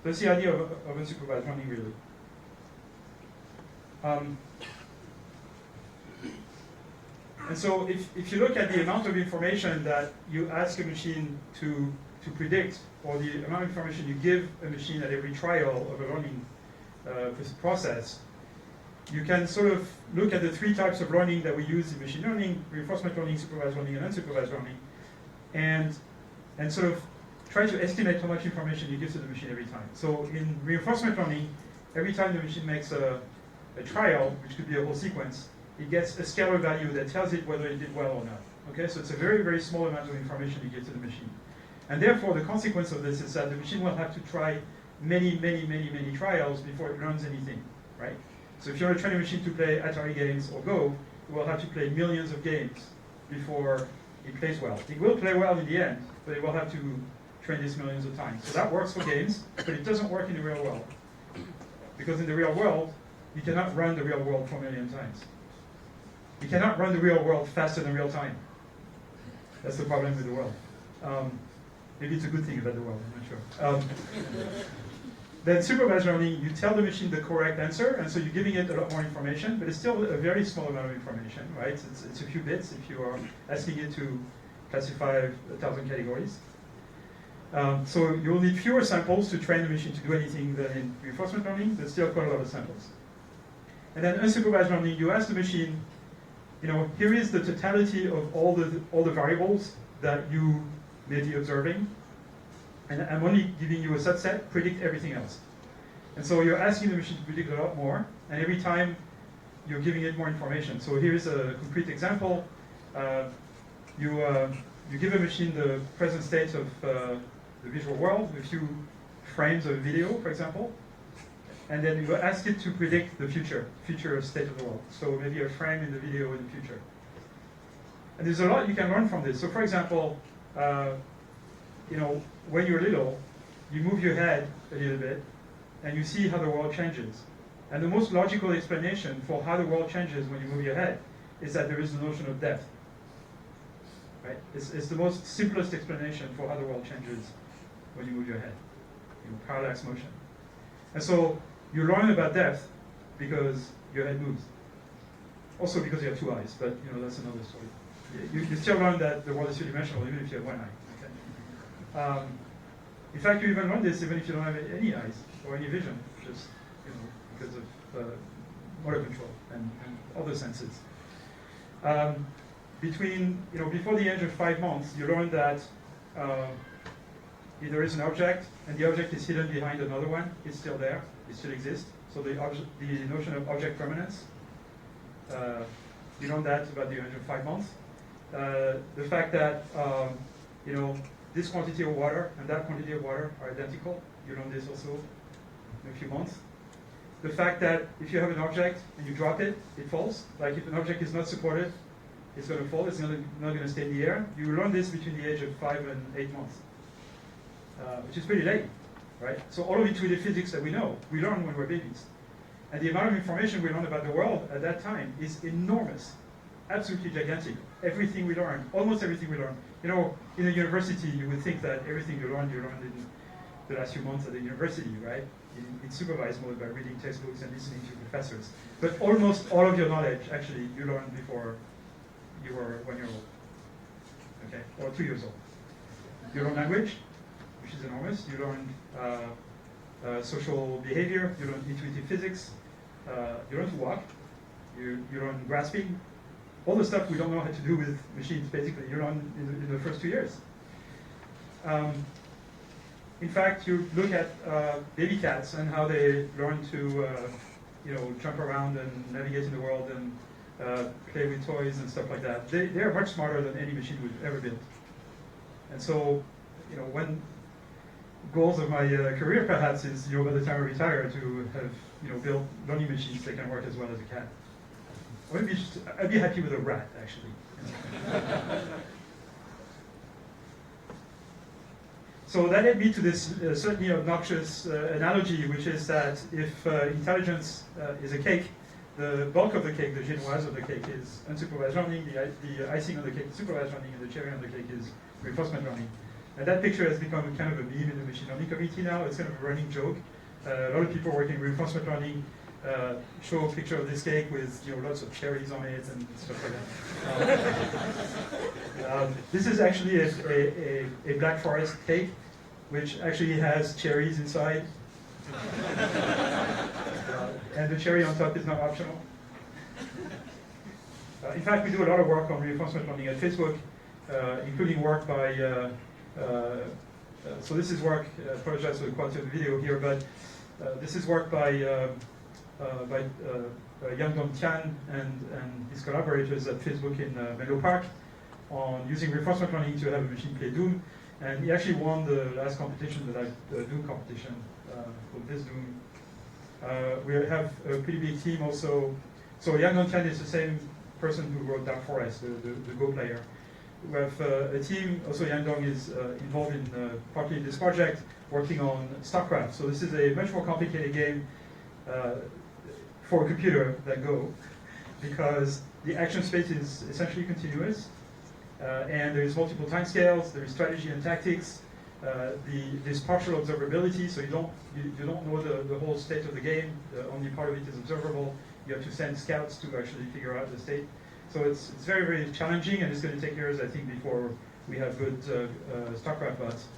S3: That's the idea of unsupervised learning, really. And so if you look at the amount of information that you ask a machine to predict, or the amount of information you give a machine at every trial of a learning process, you can sort of look at the three types of learning that we use in machine learning: reinforcement learning, supervised learning, and unsupervised learning, and sort of try to estimate how much information you give to the machine every time. So in reinforcement learning, every time the machine makes a trial, which could be a whole sequence, it gets a scalar value that tells it whether it did well or not. Okay, so it's a very, very small amount of information you give to the machine. And therefore, the consequence of this is that the machine will have to try many, many, many, many trials before it learns anything, right? So if you want to train a machine to play Atari games or Go, it will have to play millions of games before it plays well. It will play well in the end, but it will have to train this millions of times. So that works for games, but it doesn't work in the real world. Because in the real world, you cannot run the real world 4 million times. You cannot run the real world faster than real time. That's the problem with the world. Maybe it's a good thing about the world, I'm not sure. Then supervised learning, you tell the machine the correct answer, and so you're giving it a lot more information, but it's still a very small amount of information, right? It's a few bits if you are asking it to classify 1,000 categories. So you'll need fewer samples to train the machine to do anything than in reinforcement learning, but still quite a lot of samples. And then unsupervised learning, you ask the machine, here is the totality of all the variables that you may be observing, and I'm only giving you a subset, predict everything else. And so you're asking the machine to predict a lot more, and every time you're giving it more information. So here's a concrete example. You give a machine the present state of the visual world, a few frames of video, for example, and then you ask it to predict the future state of the world. So maybe a frame in the video in the future. And there's a lot you can learn from this. So for example, when you're little, you move your head a little bit, and you see how the world changes. And the most logical explanation for how the world changes when you move your head is that there is the notion of depth. Right? It's the most simplest explanation for how the world changes when you move your head. Parallax motion. And so you learn about depth because your head moves. Also because you have two eyes, but that's another story. You still learn that the world is two-dimensional even if you have one eye. Okay? In fact, you even learn this even if you don't have any eyes or any vision, just because of motor control and other senses. Before the age of 5 months, you learn that if there is an object and the object is hidden behind another one, it's still there, it still exists. So the notion of object permanence, you learn that about the age of 5 months. The fact that this quantity of water and that quantity of water are identical, you learn this also in a few months. The fact that if you have an object and you drop it, it falls. Like if an object is not supported, it's going to fall, it's not going to stay in the air. You learn this between the age of 5 and 8 months, which is pretty late, right? So all of the intuitive physics that we know, we learn when we're babies. And the amount of information we learn about the world at that time is enormous, absolutely gigantic. Everything we learn, almost everything we learn. In a university, you would think that everything you learned in the last few months at the university, right? In supervised mode by reading textbooks and listening to professors. But almost all of your knowledge, actually, you learned before you were 1 year old, okay, or 2 years old. You learn language, which is enormous. You learn social behavior. You learn intuitive physics. You learn to walk. You learn grasping. All the stuff we don't know how to do with machines, basically, you learn in the first 2 years. In fact, you look at baby cats and how they learn to, jump around and navigate in the world and play with toys and stuff like that. They are much smarter than any machine we've ever built. And so, one goals of my career perhaps is, by the time I retire, to have, built learning machines that can work as well as a cat. Or maybe I'd be happy with a rat, actually. So that led me to this certainly obnoxious analogy, which is that if intelligence is a cake, the bulk of the cake, the genoise of the cake, is unsupervised learning, the icing on the cake is supervised learning, and the cherry on the cake is reinforcement learning. And that picture has become a kind of a meme in the machine learning community now. It's kind of a running joke. A lot of people working in reinforcement learning show a picture of this cake with lots of cherries on it and stuff like that. This is actually a Black Forest cake, which actually has cherries inside. And the cherry on top is not optional. In fact, we do a lot of work on reinforcement learning at Facebook, including work by, so this is work, I apologize for the quality of the video here, but this is work by Yann LeCun and his collaborators at Facebook in Menlo Park on using reinforcement learning to have a machine play Doom. And he actually won the last competition, the Doom competition, called this Doom. We have a pretty big team also. So Yann LeCun is the same person who wrote Dark Forest, the Go player. We have a team, also Yann Dong is involved in partly in this project, working on StarCraft. So this is a much more complicated game for a computer than Go, because the action space is essentially continuous, and there is multiple timescales, there is strategy and tactics, there's partial observability, so you don't know the whole state of the game, only part of it is observable. You have to send scouts to actually figure out the state. So it's very, very challenging, and it's going to take years, I think, before we have good StarCraft bots.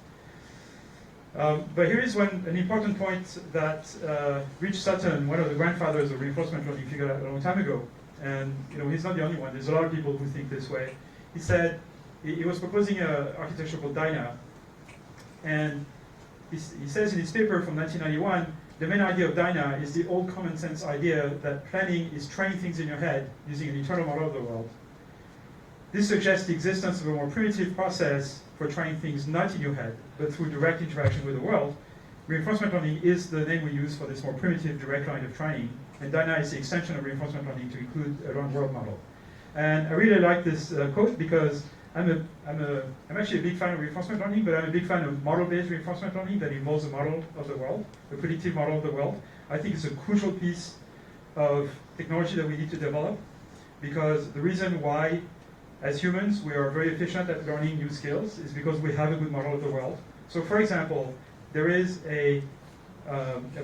S3: But here is an important point that Rich Sutton, one of the grandfathers of reinforcement learning, figured out a long time ago. And he's not the only one. There's a lot of people who think this way. He said he was proposing an architecture called Dyna, and he says in his paper from 1991, the main idea of Dyna is the old common sense idea that planning is training things in your head using an internal model of the world. This suggests the existence of a more primitive process for training things not in your head, but through direct interaction with the world. Reinforcement learning is the name we use for this more primitive direct line of training, and Dyna is the extension of reinforcement learning to include a learned world model. And I really like this quote because I'm actually a big fan of reinforcement learning, but I'm a big fan of model-based reinforcement learning that involves a model of the world, a predictive model of the world. I think it's a crucial piece of technology that we need to develop, because the reason why, as humans, we are very efficient at learning new skills is because we have a good model of the world. So, for example, there is a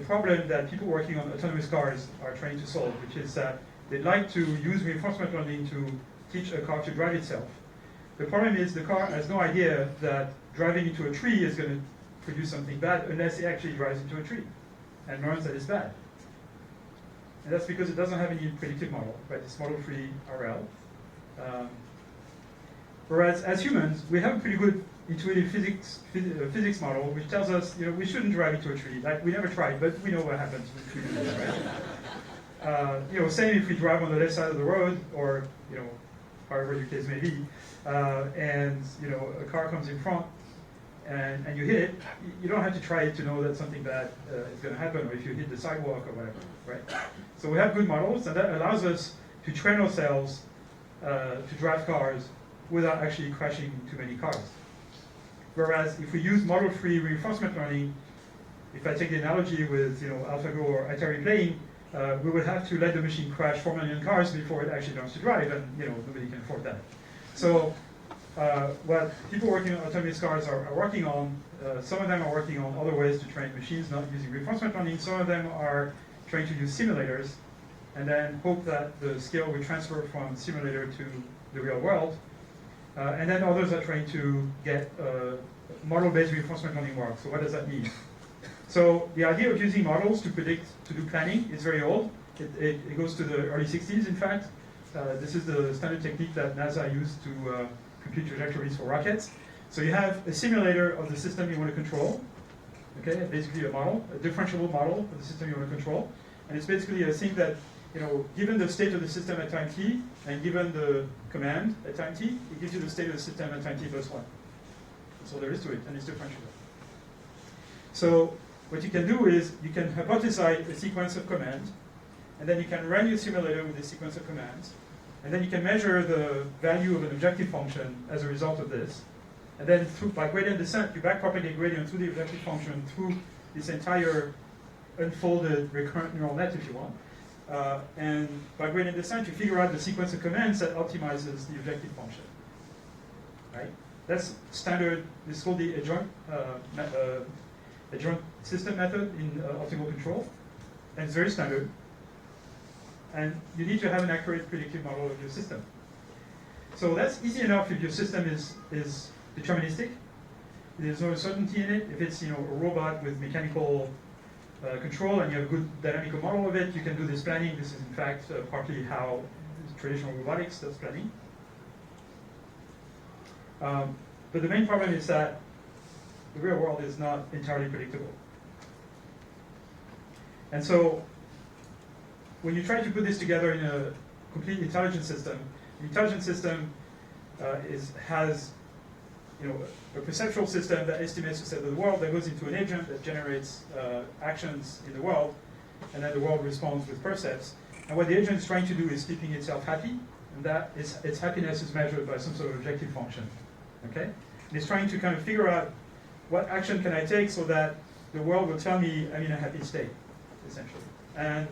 S3: problem that people working on autonomous cars are trying to solve, which is that they'd like to use reinforcement learning to teach a car to drive itself. The problem is the car has no idea that driving into a tree is going to produce something bad unless it actually drives into a tree and learns that it's bad. And that's because it doesn't have any predictive model, right? It's model-free RL. Whereas as humans, we have a pretty good intuitive physics model, which tells us, we shouldn't drive into a tree. Like, we never tried, but we know what happens if we do this, right? Same if we drive on the left side of the road, or however your case may be, and a car comes in front, and you hit it. You don't have to try it to know that something bad is going to happen, or if you hit the sidewalk or whatever, right? So we have good models, and that allows us to train ourselves to drive cars without actually crashing too many cars. Whereas if we use model-free reinforcement learning, if I take the analogy with AlphaGo or Atari playing, we would have to let the machine crash 4 million cars before it actually learns to drive, and nobody can afford that. So what people working on autonomous cars are working on, some of them are working on other ways to train machines, not using reinforcement learning. Some of them are trying to use simulators, and then hope that the skill will transfer from simulator to the real world. And then others are trying to get model-based reinforcement learning work. So what does that mean? So the idea of using models to predict, to do planning is very old. It goes to the early 60s, in fact. This is the standard technique that NASA used to compute trajectories for rockets. So you have a simulator of the system you want to control. Okay, basically a model, a differentiable model of the system you want to control. And it's basically a thing that, given the state of the system at time t, and given the command at time t, it gives you the state of the system at time t plus 1. That's all there is to it, and it's differentiable. So what you can do is you can hypothesize a sequence of commands, and then you can run your simulator with a sequence of commands, and then you can measure the value of an objective function as a result of this. And then by gradient descent, you backpropagate gradient through the objective function through this entire unfolded recurrent neural net, if you want. And by gradient descent, you figure out the sequence of commands that optimizes the objective function. Right? That's standard. This is called the adjoint system method in optimal control, and it's very standard. And you need to have an accurate predictive model of your system. So that's easy enough if your system is deterministic. There's no uncertainty in it. If it's a robot with mechanical control and you have a good dynamical model of it, you can do this planning. This is in fact partly how traditional robotics does planning. But the main problem is that the real world is not entirely predictable. And so when you try to put this together in a complete intelligent system, the intelligent system has a perceptual system that estimates the state of the world, that goes into an agent that generates actions in the world, and then the world responds with percepts. And what the agent is trying to do is keeping itself happy, and that is, its happiness is measured by some sort of objective function. Okay? And it's trying to kind of figure out what action can I take so that the world will tell me I'm in a happy state, essentially. And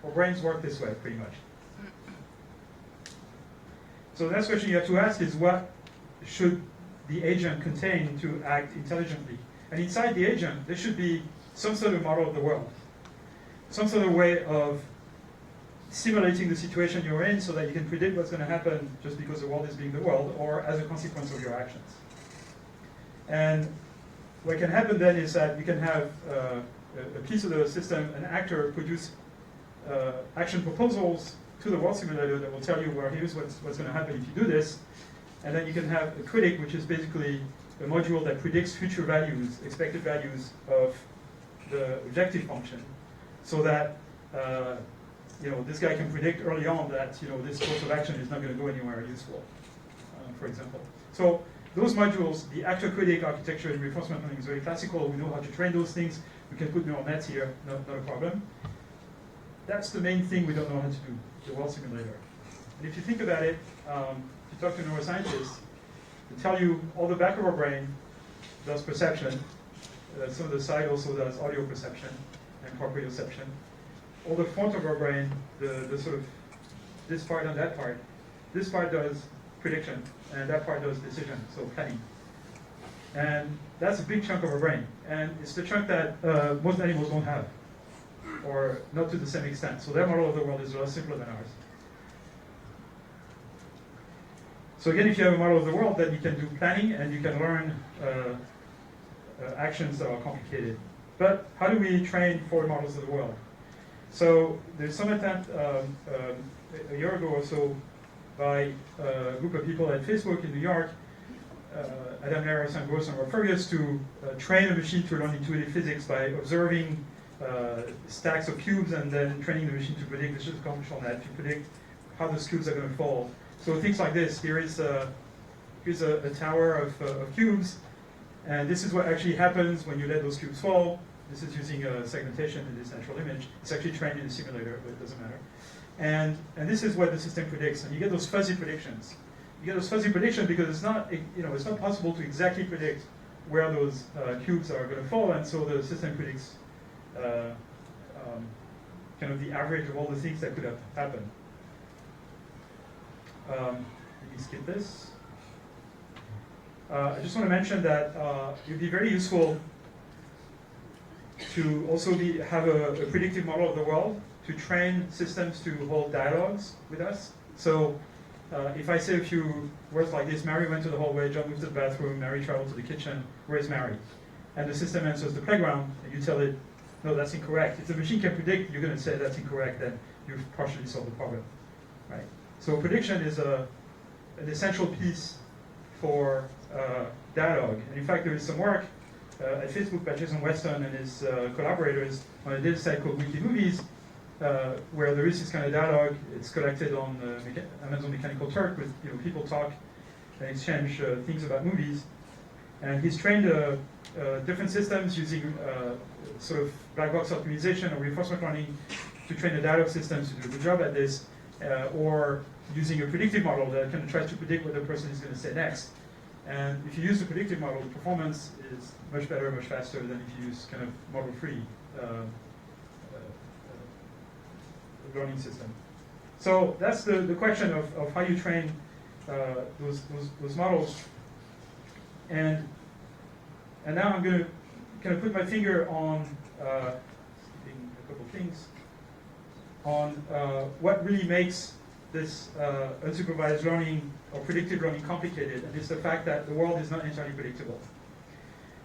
S3: our brains work this way, pretty much. So the next question you have to ask is, what should the agent contain to act intelligently? And inside the agent, there should be some sort of model of the world, some sort of way of simulating the situation you're in so that you can predict what's going to happen just because the world is being the world, or as a consequence of your actions. And what can happen then is that you can have a piece of the system, an actor, produce action proposals to the world simulator that will tell you, well, here's what's going to happen if you do this. And then you can have a critic, which is basically a module that predicts future values, expected values of the objective function, so that this guy can predict early on that this course of action is not going to go anywhere useful, for example. So those modules, the actor-critic architecture in reinforcement learning is very classical. We know how to train those things. We can put neural nets here, not a problem. That's the main thing we don't know how to do, the world simulator. And if you think about it, if you talk to neuroscientists, they tell you all the back of our brain does perception. Some of the side also does audio perception and proprioception. All the front of our brain, the sort of this part and that part, this part does prediction, and that part does decision, so planning. And that's a big chunk of our brain. And it's the chunk that most animals don't have, or not to the same extent. So their model of the world is a lot simpler than ours. So again, if you have a model of the world, then you can do planning and you can learn actions that are complicated. But how do we train for models of the world? So there's some attempt a year ago or so by a group of people at Facebook in New York, Adam Lerer, Sam Gross, and Rob Fergus, to train a machine to learn intuitive physics by observing stacks of cubes and then training the machine to predict, this is a convolutional net, to predict how those cubes are going to fall. So things like this. Here's a tower of cubes, and this is what actually happens when you let those cubes fall. This is using segmentation in this natural image. It's actually trained in a simulator, but it doesn't matter. And this is what the system predicts, and you get those fuzzy predictions. You get those fuzzy predictions because it's not possible to exactly predict where those cubes are going to fall, and so the system predicts kind of the average of all the things that could have happened. Let me skip this. I just want to mention that it would be very useful to also have a predictive model of the world, to train systems to hold dialogues with us. So if I say a few words like this, Mary went to the hallway, John moved to the bathroom, Mary traveled to the kitchen, where's Mary? And the system answers the playground, and you tell it, no, that's incorrect. If the machine can predict, you're going to say that's incorrect, then you've partially solved the problem, right? So prediction is an essential piece for dialogue. And in fact, there is some work at Facebook by Jason Weston and his collaborators on a data set called Wikimovies, where there is this kind of dialogue. It's collected on Amazon Mechanical Turk, with people talk and exchange things about movies. And he's trained different systems using sort of black box optimization or reinforcement learning to train the dialogue systems to do a good job at this, or using a predictive model that kind of tries to predict what the person is going to say next. And if you use the predictive model, the performance is much better, much faster than if you use kind of model-free learning system. So that's the question of how you train those models. And now I'm going to kind of put my finger on a couple things on what really makes this unsupervised learning or predictive learning complicated, and it's the fact that the world is not entirely predictable.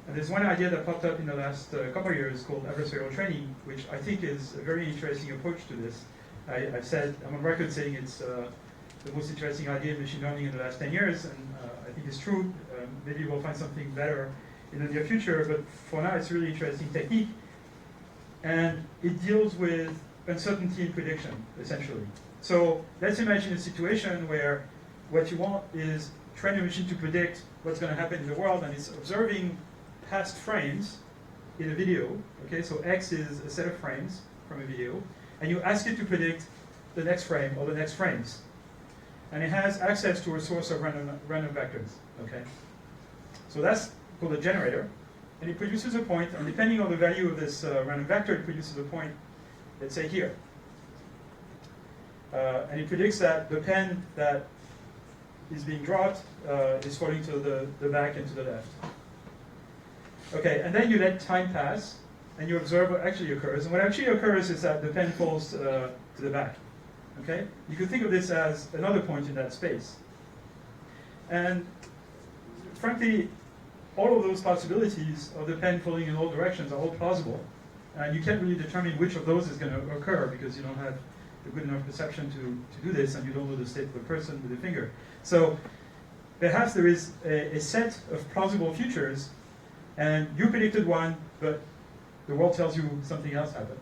S3: And there's one idea that popped up in the last couple of years called adversarial training, which I think is a very interesting approach to this. I've said, I'm on record saying it's the most interesting idea in machine learning in the last 10 years, and I think it's true. Maybe we'll find something better in the near future, but for now it's a really interesting technique. And it deals with uncertainty in prediction, essentially. So let's imagine a situation where what you want is train a machine to predict what's going to happen in the world, and it's observing past frames in a video. Okay, so X is a set of frames from a video, and you ask it to predict the next frame or the next frames. And it has access to a source of random vectors. Okay, so that's called a generator, and it produces a point, and depending on the value of this random vector, it produces a point, let's say here. And it predicts that the pen that is being dropped is falling to the back and to the left. Okay, and then you let time pass, and you observe what actually occurs. And what actually occurs is that the pen falls to the back. Okay, you could think of this as another point in that space. And frankly, all of those possibilities of the pen falling in all directions are all plausible. And you can't really determine which of those is going to occur because you don't have a good enough perception to do this, and you don't know the state of the person with the finger. So perhaps there is a set of plausible futures, and you predicted one, but the world tells you something else happened.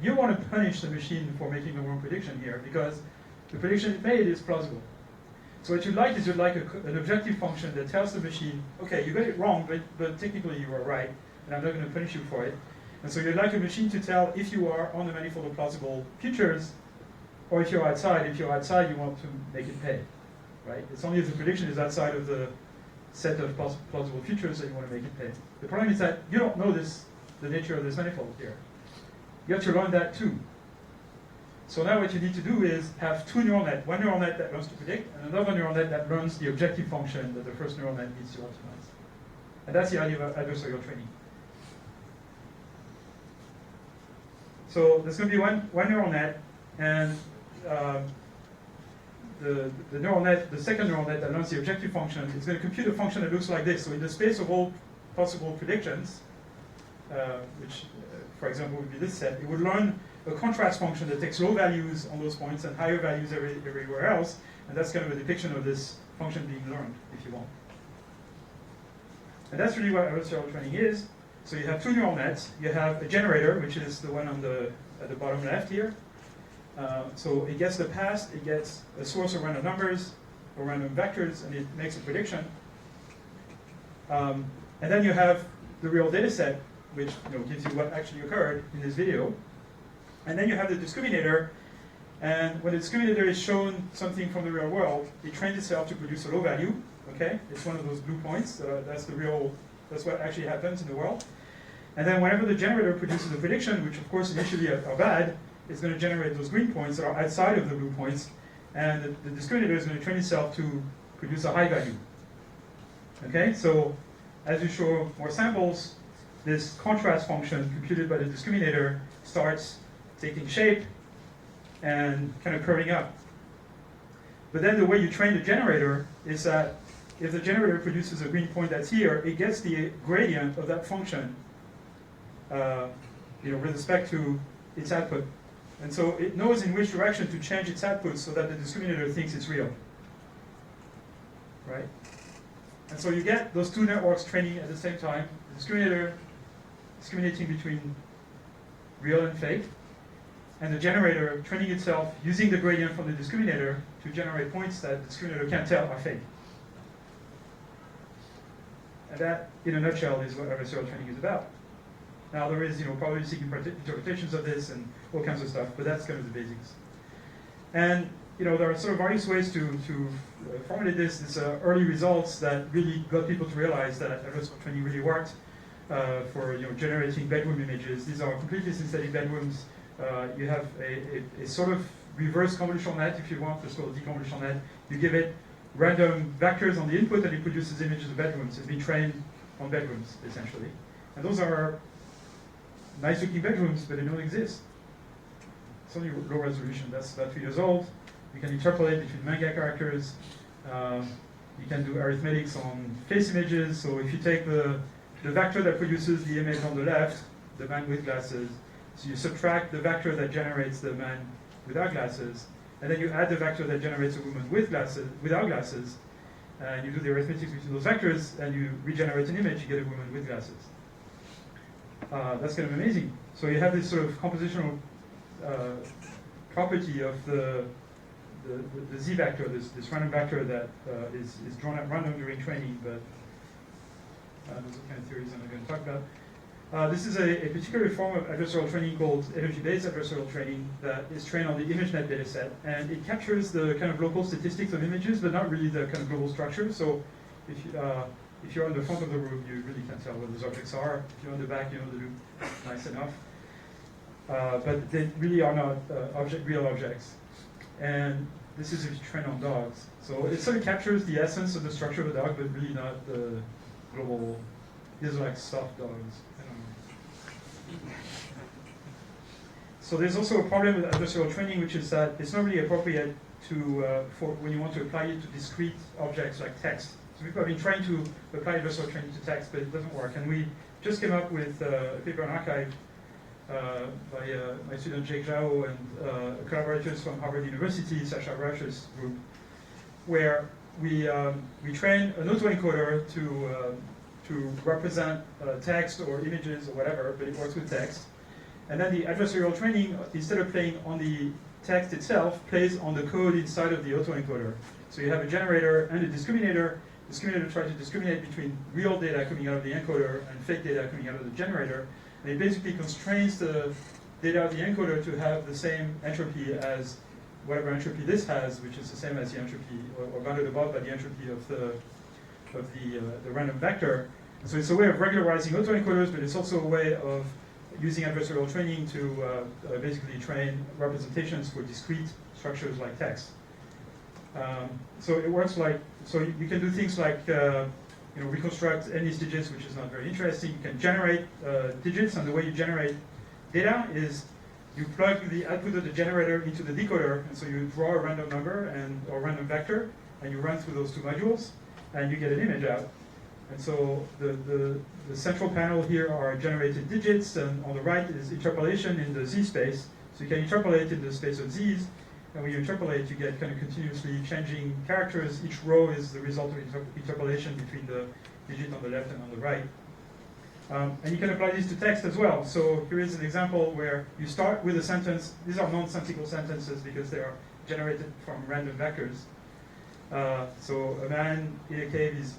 S3: You want to punish the machine for making the wrong prediction here because the prediction it made is plausible. So what you'd like is an objective function that tells the machine, okay, you got it wrong, but technically you were right, and I'm not going to punish you for it. And so you'd like a machine to tell if you are on the manifold of plausible futures, or if you're outside. If you're outside, you want to make it pay, right? It's only if the prediction is outside of the set of plausible futures that you want to make it pay. The problem is that you don't know the nature of this manifold here. You have to learn that too. So now what you need to do is have two neural nets, one neural net that learns to predict, and another neural net that learns the objective function that the first neural net needs to optimize. And that's the idea of adversarial training. So there's going to be one neural net, and the neural net, the second neural net that learns the objective function, is going to compute a function that looks like this. So in the space of all possible predictions, which, for example, would be this set, it would learn a contrast function that takes low values on those points and higher values everywhere else, and that's kind of a depiction of this function being learned, if you want. And that's really what adversarial training is. So you have two neural nets. You have a generator, which is the one at the bottom left here. So it gets the past, it gets a source of random numbers or random vectors, and it makes a prediction. And then you have the real data set, which gives you what actually occurred in this video. And then you have the discriminator, and when the discriminator is shown something from the real world, it trains itself to produce a low value. Okay, it's one of those blue points. That's what actually happens in the world. And then whenever the generator produces a prediction, which of course initially are bad, it's going to generate those green points that are outside of the blue points, and the discriminator is going to train itself to produce a high value. Okay, so as you show more samples, this contrast function computed by the discriminator starts taking shape and kind of curving up. But then the way you train the generator is that if the generator produces a green point that's here, it gets the gradient of that function with respect to its output. And so it knows in which direction to change its output so that the discriminator thinks it's real. Right? And so you get those two networks training at the same time, the discriminator discriminating between real and fake, and the generator training itself using the gradient from the discriminator to generate points that the discriminator can't tell are fake. And that, in a nutshell, is what adversarial training is about. Now there is, probabilistic interpretations of this and all kinds of stuff, but that's kind of the basics. And there are sort of various ways to formulate this. These early results that really got people to realize that adversarial training really worked for generating bedroom images. These are completely synthetic bedrooms. You have a sort of reverse convolutional net, if you want. It's called a deconvolutional net. You give it random vectors on the input, and it produces images of bedrooms. It's been trained on bedrooms, essentially. And those are nice-looking bedrooms, but they don't exist. It's only low resolution. That's about 3 years old. You can interpolate between manga characters. You can do arithmetics on face images. So if you take the vector that produces the image on the left, the man with glasses, so you subtract the vector that generates the man without glasses, and then you add the vector that generates a woman with glasses, without glasses, and you do the arithmetic between those vectors, and you regenerate an image, you get a woman with glasses. That's kind of amazing. So you have this sort of compositional property of the z vector, this random vector that is drawn at random during training, but those are the kind of theories I'm not going to talk about. This is a particular form of adversarial training called energy-based adversarial training that is trained on the ImageNet dataset, and it captures the kind of local statistics of images, but not really the kind of global structure. So if you're on the front of the room, you really can't tell what those objects are. If you're on the back, you know they look nice enough. But they really are not real objects. And this is if you train on dogs. So it sort of captures the essence of the structure of a dog, but really not the global. These are like soft dogs. So there's also a problem with adversarial training, which is that it's not really appropriate for when you want to apply it to discrete objects like text. So people have been trying to apply adversarial training to text, but it doesn't work. And we just came up with a paper on arXiv by my student Jake Zhao and collaborators from Harvard University, Sasha Rauch's group, where we train an autoencoder to represent text or images or whatever, but it works with text. And then the adversarial training, instead of playing on the text itself, plays on the code inside of the autoencoder. So you have a generator and a discriminator. The discriminator tries to discriminate between real data coming out of the encoder and fake data coming out of the generator. And it basically constrains the data of the encoder to have the same entropy as whatever entropy this has, which is the same as the entropy, or bounded above by the entropy of the random vector. And so it's a way of regularizing autoencoders, but it's also a way of using adversarial training to basically train representations for discrete structures like text. So it works like, so you can do things like reconstruct Ennis digits, which is not very interesting. You can generate digits, and the way you generate data is you plug the output of the generator into the decoder, and so you draw a random number or random vector, and you run through those two modules, and you get an image out. And so the central panel here are generated digits, and on the right is interpolation in the z space. So you can interpolate in the space of z's, and when you interpolate, you get kind of continuously changing characters. Each row is the result of interpolation between the digit on the left and on the right. And you can apply this to text as well. So here is an example where you start with a sentence. These are nonsensical sentences because they are generated from random vectors. So a man in a cave is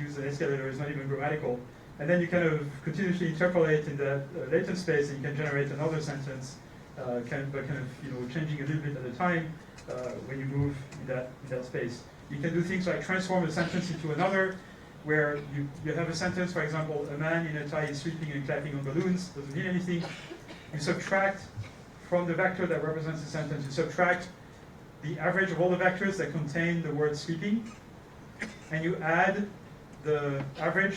S3: used an escalator, is not even grammatical. And then you kind of continuously interpolate in that latent space, and you can generate another sentence, by kind of changing a little bit at a time when you move in that space. You can do things like transform a sentence into another, where you have a sentence, for example, a man in a tie is sweeping and clapping on balloons, doesn't mean anything. You subtract from the vector that represents the sentence, you subtract the average of all the vectors that contain the word sleeping, and you add the average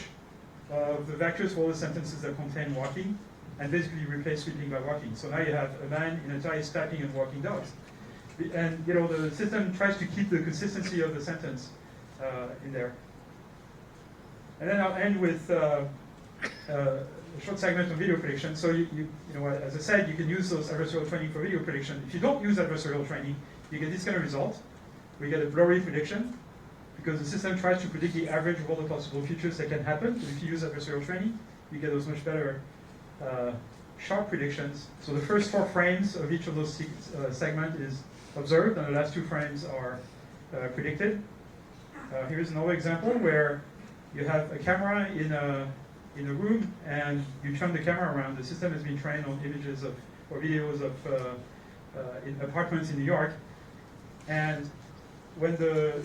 S3: of the vectors for all the sentences that contain walking, and basically replace sleeping by walking. So now you have a man in a tie clapping and walking dogs. And the system tries to keep the consistency of the sentence in there. And then I'll end with a short segment on video prediction. So as I said, you can use those adversarial training for video prediction. If you don't use adversarial training, you get this kind of result. We get a blurry prediction because the system tries to predict the average of all the possible futures that can happen. But if you use adversarial training, you get those much better sharp predictions. So the first 4 frames of each of those segments is observed, and the last 2 frames are predicted. Here's another example where you have a camera in a room, and you turn the camera around. The system has been trained on images or videos of in apartments in New York. And when the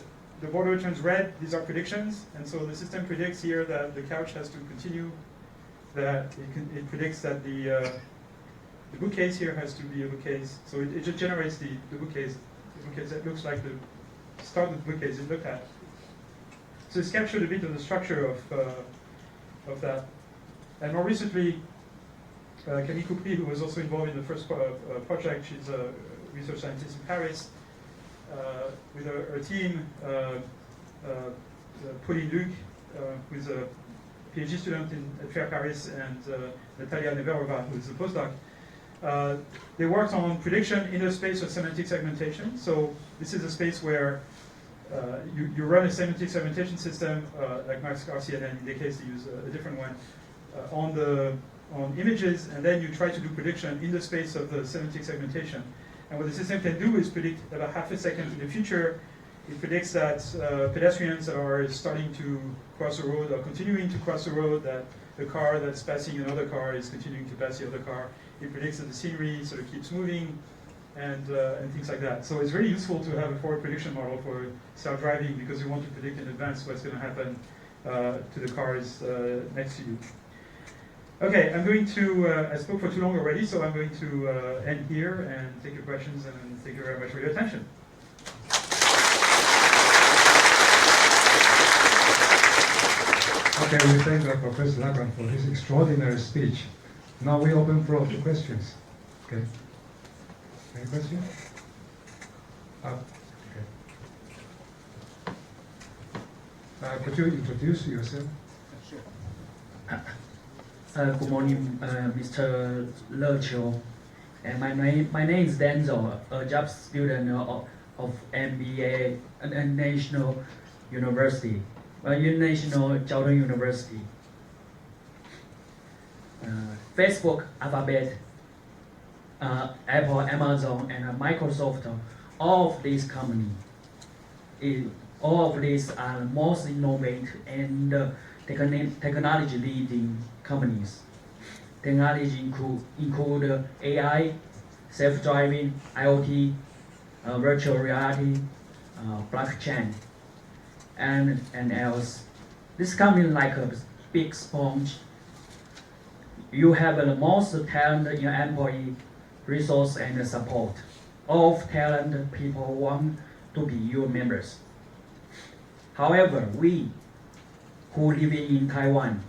S3: border turns red, these are predictions. And so the system predicts here that the couch has to continue, that it predicts that the bookcase here has to be a bookcase. So it just generates the bookcase that looks like start with the bookcase it looked at. So it's captured a bit of the structure of that. And more recently, Camille Coupry, who was also involved in the first project, she's a research scientist in Paris, with her team, Pauline Luc, who's a PhD student at FAIR Paris, and Natalia Neverova, who's a postdoc. They worked on prediction in the space of semantic segmentation. So this is a space where you run a semantic segmentation system, like Max RCNN, in the case they use a different one, on images, and then you try to do prediction in the space of the semantic segmentation. And what the system can do is predict about half a second in the future. It predicts that pedestrians that are starting to cross a road are continuing to cross a road, that the car that's passing another car is continuing to pass the other car. It predicts that the scenery sort of keeps moving, and things like that. So it's very useful to have a forward prediction model for self-driving, because you want to predict in advance what's going to happen to the cars next to you. Okay, I'm going to, I spoke for too long already, so I'm going to end here and take your questions, and thank you very much for your attention.
S2: Okay, we thank Professor LeCun for his extraordinary speech. Now we open floor to questions. Okay. Any questions? Okay. Could you introduce yourself?
S4: Sure. Good morning, Mr. LeCun. And my name is Denzel, a job student of MBA at National University, National Jordan University. Facebook, Alphabet, Apple, Amazon, and Microsoft, all of these companies, all of these are most innovative and technology leading companies. Technology include AI, self-driving, IoT, virtual reality, blockchain, and else. This company like a big sponge. You have the most talent in employee resource and support. All talented people want to be your members. However, we who live in Taiwan,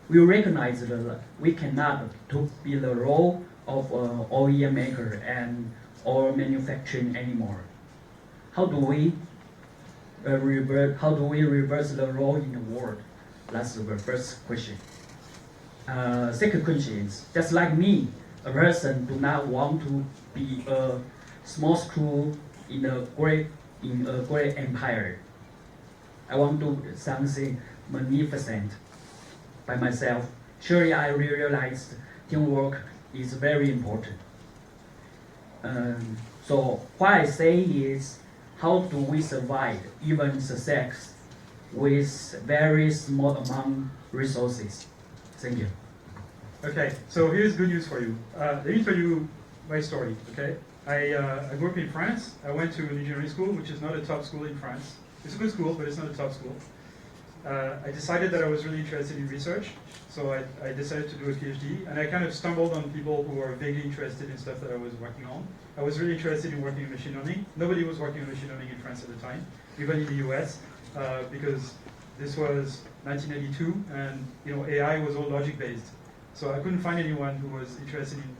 S4: we recognize that we cannot to be the role of OEM maker and or manufacturing anymore. How do we reverse the role in the world? That's the first question. Second question is, just like me, a person do not want to be a small screw in a great empire. I want to do something magnificent by myself. Surely I realized teamwork is very important. So what I say is, how do we survive even success with very small amount resources? Thank you.
S3: Okay, so here's good news for you. Let me tell you my story, okay? I grew up in France. I went to an engineering school, which is not a top school in France. It's a good school, but it's not a top school. I decided that I was really interested in research, so I decided to do a PhD, and I kind of stumbled on people who were vaguely interested in stuff that I was working on. I was really interested in working in machine learning. Nobody was working on machine learning in France at the time, even in the US, because this was 1982, and AI was all logic-based. So I couldn't find anyone who was interested in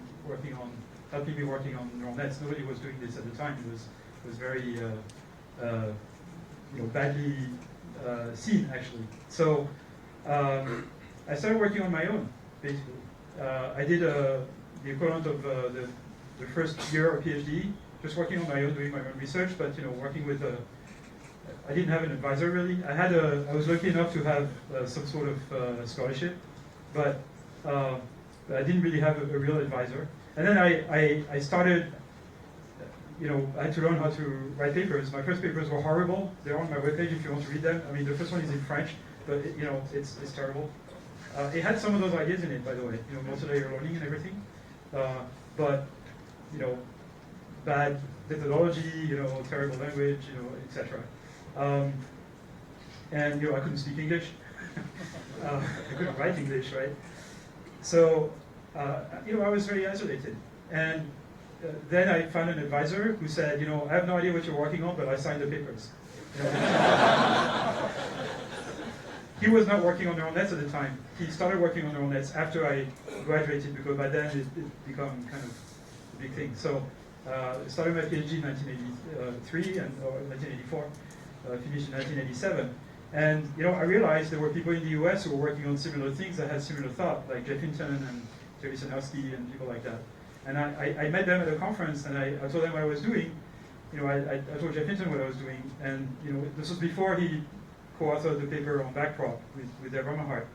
S3: helping me working on neural nets. Nobody was doing this at the time. It was very badly seen, actually. So I started working on my own, basically. I did the equivalent of the first year of PhD, just working on my own, doing my own research, but working with I didn't have an advisor really. I was lucky enough to have some sort of scholarship, but I didn't really have a real advisor. And then I started, I had to learn how to write papers. My first papers were horrible. They're on my webpage if you want to read them. I mean, the first one is in French, but it's terrible. It had some of those ideas in it, by the way, multi-layer learning and everything. But bad methodology, terrible language, etc. And I couldn't speak English. I couldn't write English, right? So I was very isolated. And then I found an advisor who said, I have no idea what you're working on, but I signed the papers. He was not working on neural nets at the time. He started working on neural nets after I graduated, because by then it became kind of a big thing. So I started my PhD in 1983 or 1984, finished in 1987. And I realized there were people in the US who were working on similar things that had similar thought, like Jeff Hinton and Jerry Sanowski and people like that. And I met them at a conference, and I told them what I was doing. I told Jeff Hinton what I was doing, and this was before he co-authored the paper on backprop with Deb Ramahart.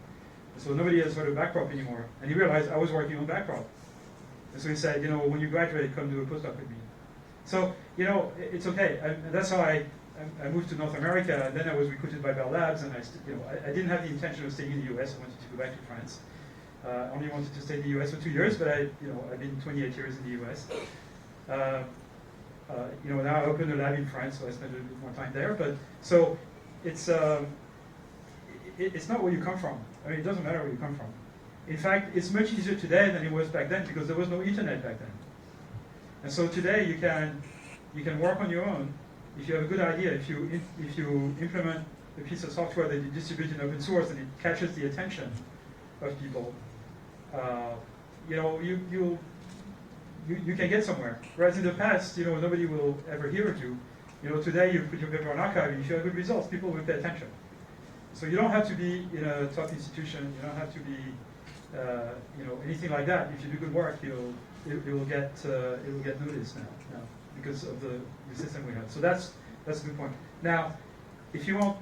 S3: So nobody has heard of backprop anymore. And he realized I was working on backprop. And so he said, when you graduate, come do a postdoc with me. So, it's okay. And that's how I moved to North America, and then I was recruited by Bell Labs, and I didn't have the intention of staying in the US. I wanted to go back to France. I only wanted to stay in the US for 2 years, but I've been 28 years in the US. Now I opened a lab in France, so I spend a little bit more time there. But so it's not where you come from. I mean, it doesn't matter where you come from. In fact, it's much easier today than it was back then, because there was no internet back then. And so today you can work on your own. If you have a good idea, if you implement a piece of software that you distribute in open source and it catches the attention of people, you can get somewhere. Whereas in the past, nobody will ever hear of you. Today you put your paper on archive, and if you have good results, people will pay attention. So you don't have to be in a top institution. You don't have to be, anything like that. If you do good work, it will get noticed now because of the system we have. So that's a good point. Now, if you are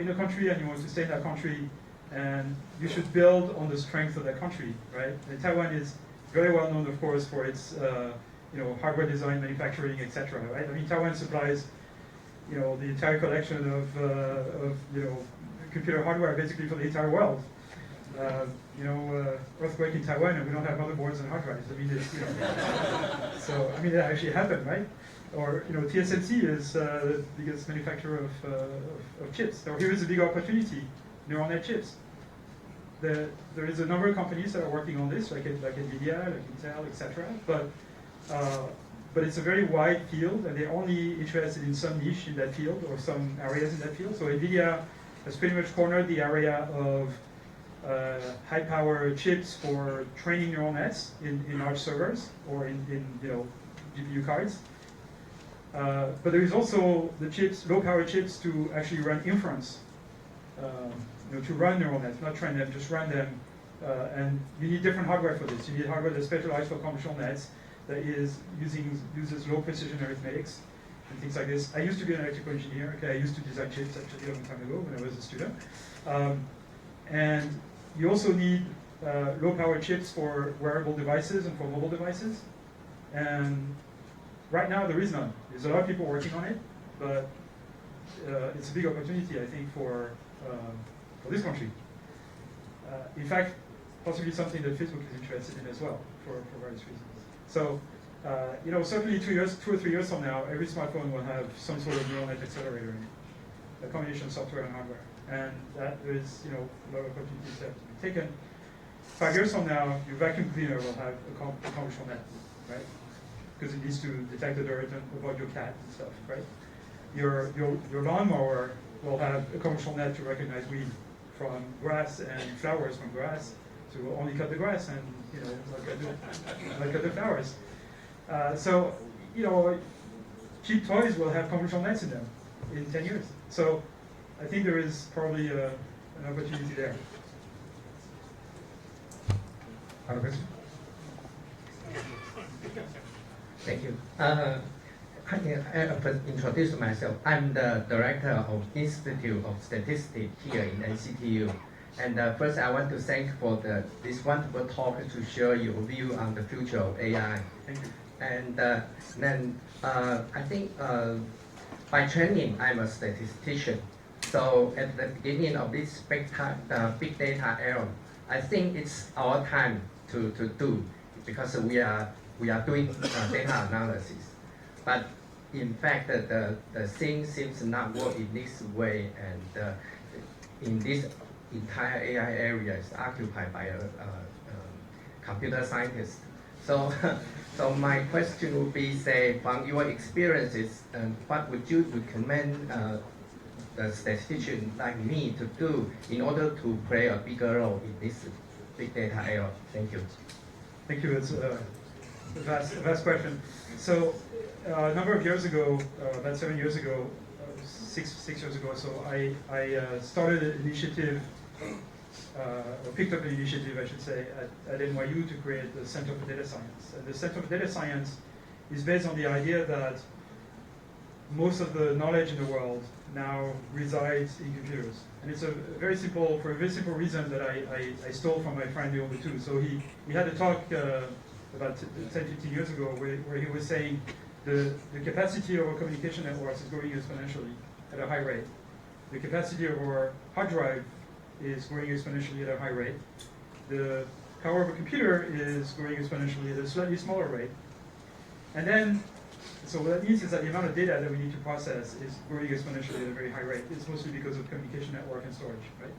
S3: in a country and you want to stay in that country, and you should build on the strength of that country, right? And Taiwan is very well known, of course, for its hardware design, manufacturing, etc. Right? I mean, Taiwan supplies the entire collection of computer hardware basically for the entire world. Earthquake in Taiwan, and we don't have motherboards and hard drives. I mean, so I mean that actually happened, right? Or TSMC is the biggest manufacturer of chips. So here is a big opportunity: neural net chips. There is a number of companies that are working on this, like NVIDIA, like Intel, etc. But it's a very wide field, and they're only interested in some niche in that field or some areas in that field. So NVIDIA has pretty much cornered the area of high-power chips for training neural nets in large servers or in GPU cards. But there is also the chips, low-power chips to actually run inference. To run neural nets, not train them, just run them. And you need different hardware for this. You need hardware that's specialized for convolutional nets, that uses low precision arithmetics and things like this. I used to be an electrical engineer. Okay, I used to design chips actually a long time ago when I was a student. And you also need low-power chips for wearable devices and for mobile devices. And right now there is none. There's a lot of people working on it, but it's a big opportunity, I think, for this country. In fact, possibly something that Facebook is interested in as well, for various reasons. So, certainly 2 or 3 years from now, every smartphone will have some sort of neural net accelerator in it, a combination of software and hardware. And that is, a lot of opportunities that have to be taken. 5 years from now, your vacuum cleaner will have a convolutional net, right? Because it needs to detect the dirt and avoid your cat and stuff, right? Your lawnmower will have a convolutional net to recognize weed from grass and flowers from grass, to only cut the grass and not cut the flowers. So cheap toys will have convolutional nets in them in 10 years. So I think there is probably an opportunity there.
S2: Other question?
S5: Thank you. I introduce myself. I'm the director of Institute of Statistics here in NCTU. And first, I want to thank for this wonderful talk to share your view on the future of AI.
S3: Thank you.
S5: And then I think by training, I'm a statistician. So at the beginning of this big data era, I think it's our time to do, because we are doing data analysis. But in fact, the thing seems to not work in this way, and in this entire AI area is occupied by a computer scientist. So, so my question would be, say, from your experiences, what would you recommend the statistician like me to do in order to play a bigger role in this big data era? Thank you.
S3: Thank you. It's a vast question. So a number of years ago, about 7 years ago, six years ago or so, I started an initiative, or picked up an initiative, I should say, at NYU to create the Center for Data Science. And the Center for Data Science is based on the idea that most of the knowledge in the world now resides in computers. And it's for a very simple reason that I stole from my friend Yann LeCun. So he had a talk about 10, 15 years ago where he was saying the capacity of our communication networks is growing exponentially at a high rate. The capacity of our hard drive is growing exponentially at a high rate. The power of a computer is growing exponentially at a slightly smaller rate. And then, so what that means is that the amount of data that we need to process is growing exponentially at a very high rate. It's mostly because of communication network and storage, right?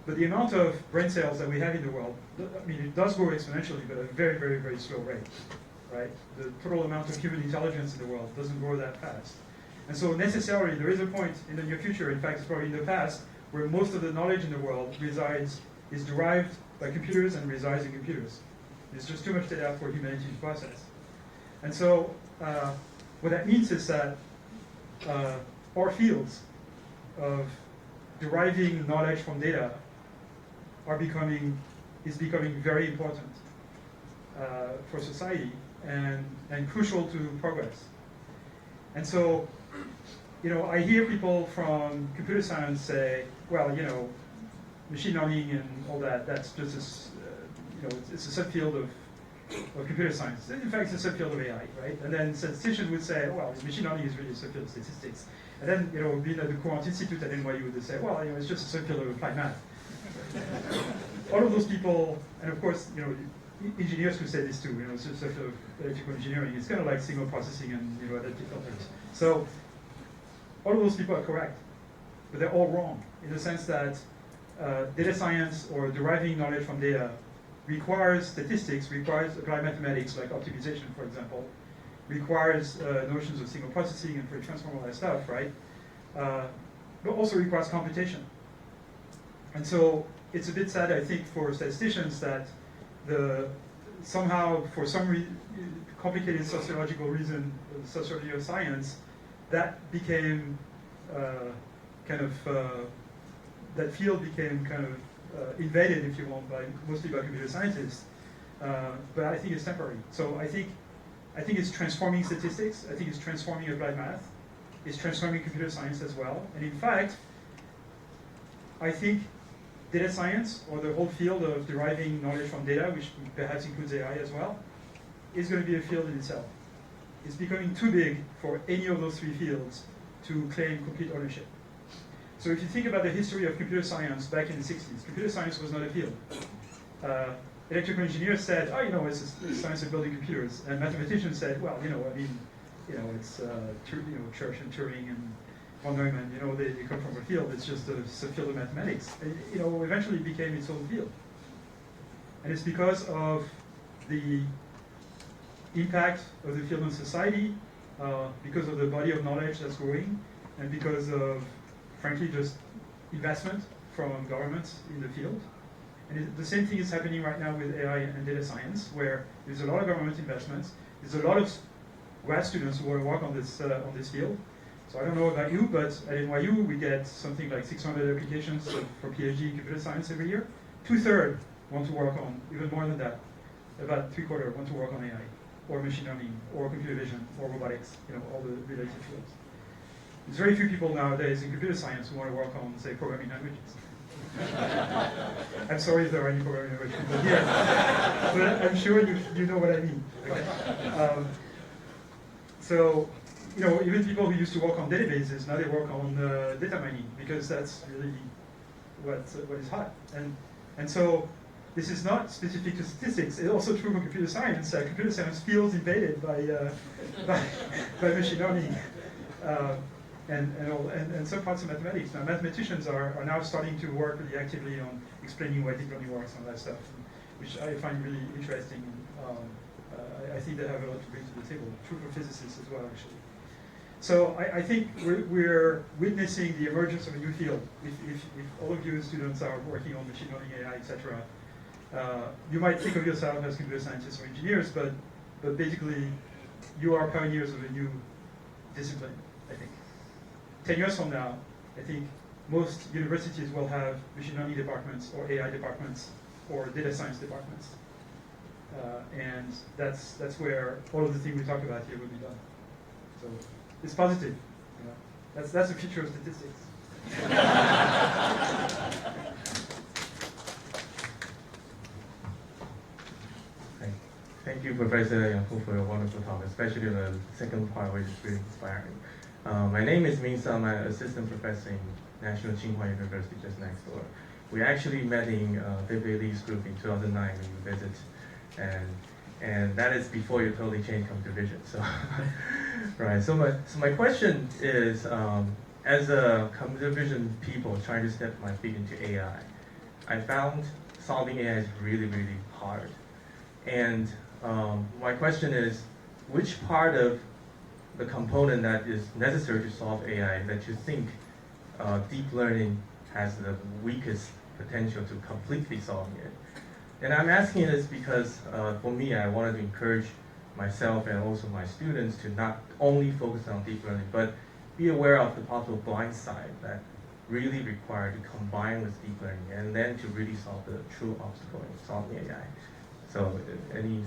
S3: But the amount of brain cells that we have in the world, I mean, it does grow exponentially, but at a very, very, very slow rate, right? The total amount of human intelligence in the world doesn't grow that fast. And so necessarily, there is a point in the near future, in fact, it's probably in the past, where most of the knowledge in the world is derived by computers and resides in computers. There's just too much data for humanity to process. And so what that means is that our fields of deriving knowledge from data is becoming very important for society and crucial to progress. And so, I hear people from computer science say, well, machine learning and all that, that's just it's a subfield of computer science. In fact, it's a subfield of AI, right? And then statisticians would say, well, machine learning is really a subfield of statistics. And then, being at the Courant Institute at NYU, would say, well, it's just a subfield of applied math. All of those people, and of course, engineers who say this too, it's just subfield of electrical engineering. It's kind of like signal processing and, adaptive filters. So, all of those people are correct, but they're all wrong in the sense that data science or deriving knowledge from data requires statistics, requires applied mathematics like optimization, for example, requires notions of signal processing and Fourier transform, all that stuff, right? But also requires computation. And so it's a bit sad, I think, for statisticians that somehow, for some complicated sociological reason, sociology of science, that became that field became kind of invaded, if you want, mostly by computer scientists. But I think it's temporary. So I think it's transforming statistics. I think it's transforming applied math. It's transforming computer science as well. And in fact, I think data science, or the whole field of deriving knowledge from data, which perhaps includes AI as well, is going to be a field in itself. It's becoming too big for any of those three fields to claim complete ownership. So if you think about the history of computer science back in the 60s, computer science was not a field. Electrical engineers said, it's a science of building computers. And mathematicians said, well, it's Church and Turing and von Neumann, they come from a field, it's just a field of mathematics. Eventually it became its own field. And it's because of the impact of the field on society, because of the body of knowledge that's growing, and because of, frankly, just investment from governments in the field. And the same thing is happening right now with AI and data science, where there's a lot of government investments, there's a lot of grad students who want to work on this field. So I don't know about you, but at NYU we get something like 600 applications for PhD in computer science every year. 2/3 want to work on, even more than that, about 3/4 want to work on AI, or machine learning, or computer vision, or robotics, all the related fields. There's very few people nowadays in computer science who want to work on, say, programming languages. I'm sorry if there are any programming language people here, but I'm sure you know what I mean. Okay? So, even people who used to work on databases, now they work on data mining, because that's really what is hot. And so, this is not specific to statistics. It's also true for computer science. Computer science feels invaded by machine learning and some parts of mathematics. Now, mathematicians are now starting to work really actively on explaining why deep learning works and all that stuff, which I find really interesting. I think they have a lot to bring to the table. True for physicists as well, actually. So I think we're witnessing the emergence of a new field. If all of you students are working on machine learning, AI, etc., you might think of yourself as computer scientists or engineers, but basically you are pioneers of a new discipline, I think. 10 years from now, I think most universities will have machine learning departments or AI departments or data science departments. And that's where all of the things we talk about here will be done. So it's positive. You know? That's the future of statistics.
S6: Thank you, Professor Yang, for your wonderful talk, especially the second part, which is really inspiring. My name is Min Sum. I'm an assistant professor in National Tsinghua University, just next door. We actually met in David Lee's group in 2009 when you visit, and that is before you totally changed computer vision. So, right. So my question is, as a computer vision people trying to step my feet into AI, I found solving AI is really, really hard. And my question is, which part of the component that is necessary to solve AI that you think deep learning has the weakest potential to completely solving it? And I'm asking this because for me, I wanted to encourage myself and also my students to not only focus on deep learning, but be aware of the possible blind side that really require to combine with deep learning and then to really solve the true obstacle in solving AI. So any